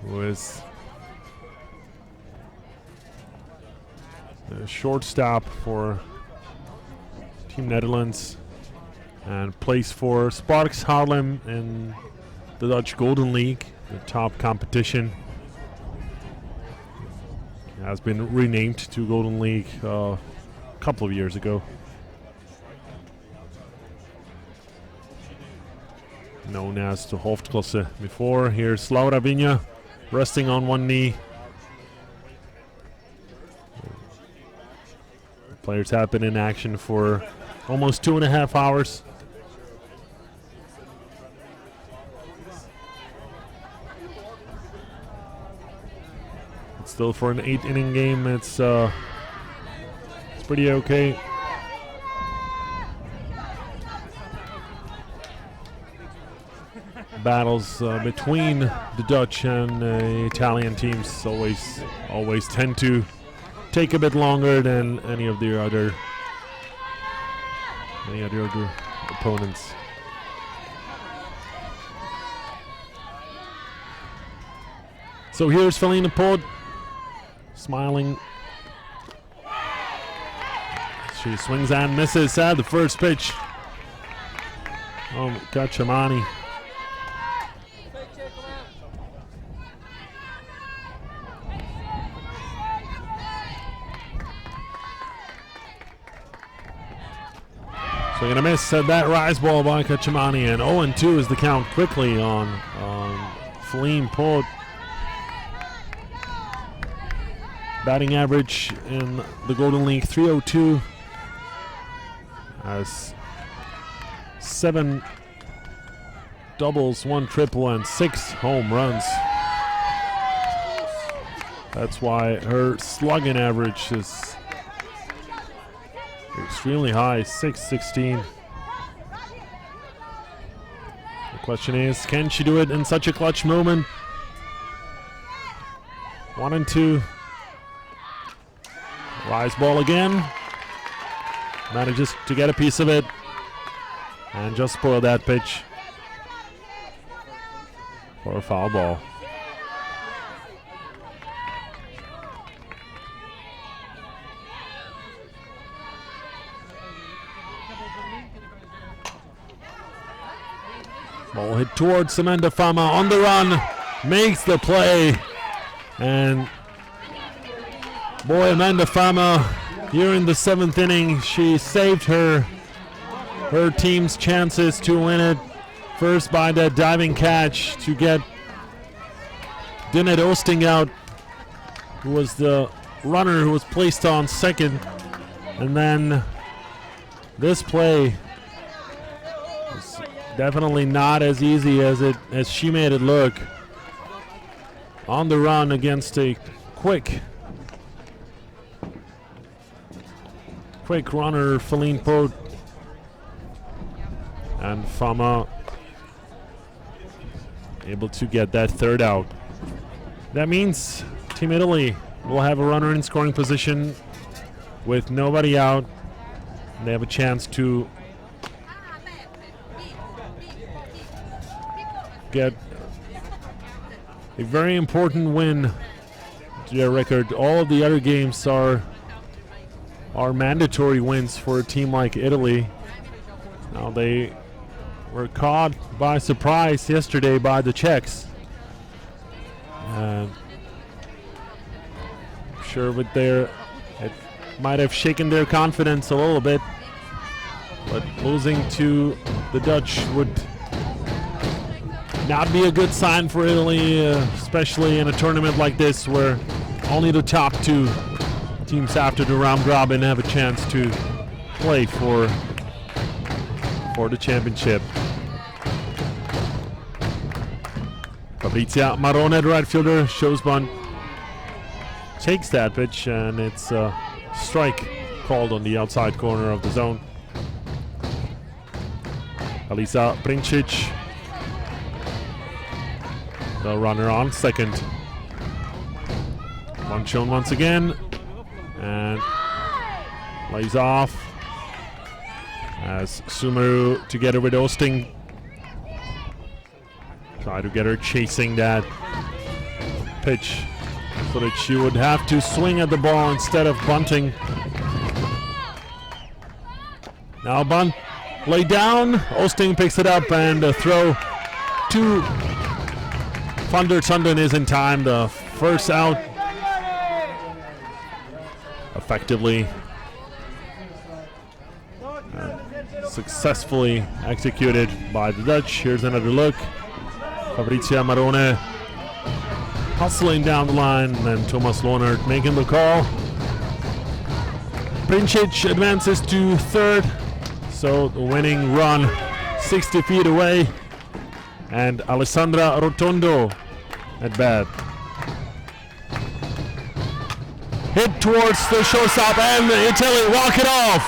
who is the shortstop for Team Netherlands and plays for Sparks Haarlem in the Dutch Golden League, the top competition. It has been renamed to Golden League a couple of years ago. Known as the Hoofdklasse before. Here's Laura Vigna resting on one knee. The players have been in action for almost 2.5 hours. It's still for an 8-inning game. It's pretty okay. Battles between the Dutch and Italian teams always tend to take a bit longer than any of the other opponents. So here's Feline Poot smiling. She swings and misses at the first pitch. Oh, Cacciamani. So gonna miss that rise ball by Cacciamani, and 0-2 is the count quickly on Feline Poot. Batting average in the Golden League, .302. Has 7 doubles, 1 triple, and 6 home runs. That's why her slugging average is extremely high, .616. The question is, can she do it in such a clutch moment? 1-2. Rise ball again. Manages to get a piece of it and just spoil that pitch for a foul ball. Ball hit towards Manda Fama on the run, makes the play, and boy, Manda Fama here in the 7th inning, she saved her team's chances to win it. First by that diving catch to get Dinette Oosting out, who was the runner who was placed on second, and then this play was definitely not as easy as she made it look. On the run against a quick runner, Feline Poot, and Fama able to get that third out. That means Team Italy will have a runner in scoring position with nobody out. They have a chance to get a very important win to their record. All of the other games are mandatory wins for a team like Italy. Now they were caught by surprise yesterday by the Czechs. I'm sure it might have shaken their confidence a little bit, but losing to the Dutch would not be a good sign for Italy, especially in a tournament like this where only the top 2 teams after the round robin have a chance to play for the championship. Fabrizia Marone, the right fielder, shows bunt. Takes that pitch, and it's a strike called on the outside corner of the zone. Alisa Brincic, the runner on second. Bunt shown once again, and lays off as Sumeru, together with Osting, try to get her chasing that pitch so that she would have to swing at the ball instead of bunting. Now bunt, lay down, Osting picks it up, and a throw to Sundin is in time. The first out effectively successfully executed by the Dutch. Here's another look. Fabrizia Marone hustling down the line, and then Thomas Lohnert making the call. Brincic advances to third, so the winning run 60 feet away, and Alessandra Rotondo at bat. Hit towards the shortstop, and Italy walk it off.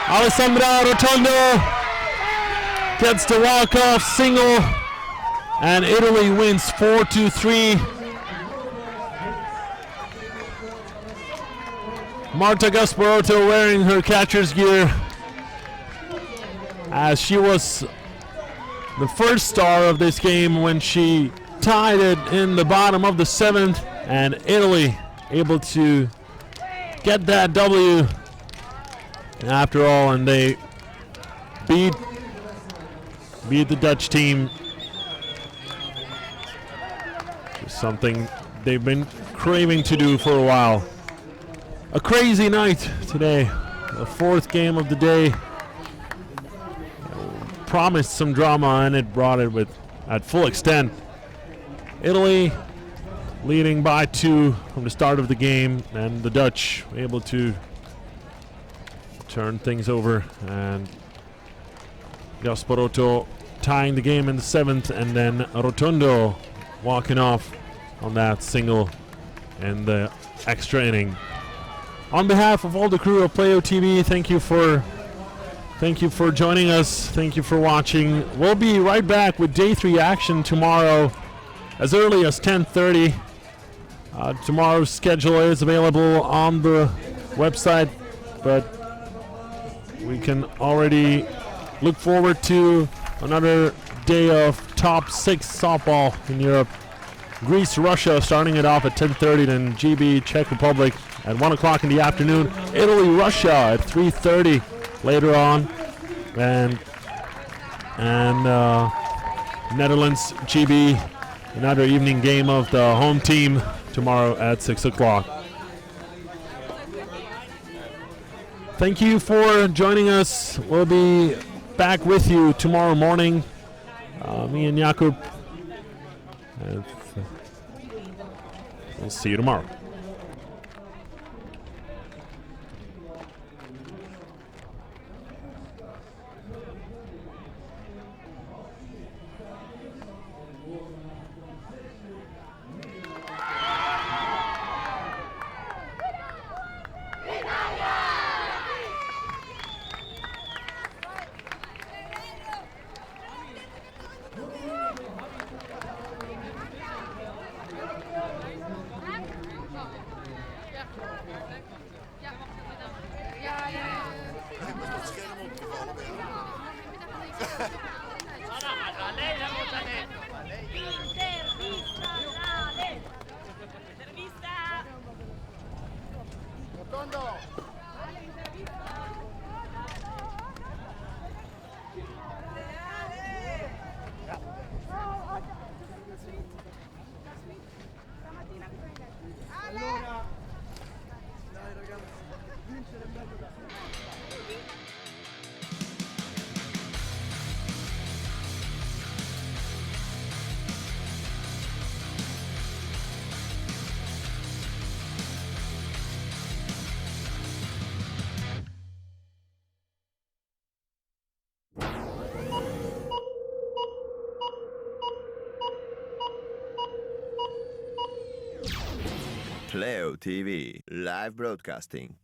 Alessandra Rotondo gets the walk-off single, and Italy wins 4-3. Marta Gasparotto wearing her catcher's gear, as she was the first star of this game when she tied it in the bottom of the seventh, and Italy able to get that W after all, and they beat the Dutch team. Something they've been craving to do for a while. A crazy night today, the fourth game of the day. Promised some drama, and it brought it at full extent. Italy leading by 2 from the start of the game, and the Dutch able to turn things over, and Gasparotto tying the game in the 7th, and then Rotondo walking off on that single in the extra inning. On behalf of all the crew of Playo.tv, thank you for joining us. Thank you for watching. We'll be right back with day 3 action tomorrow as early as 10:30. Tomorrow's schedule is available on the website, but we can already look forward to another day of top 6 softball in Europe. Greece, Russia starting it off at 10:30, then GB, Czech Republic at 1 o'clock in the afternoon. Italy, Russia at 3:30 later on. And Netherlands, GB, another evening game of the home team tomorrow at 6 o'clock. Thank you for joining us. We'll be back with you tomorrow morning. Me and Jakub. We'll see you tomorrow. Playo.tv, live broadcasting.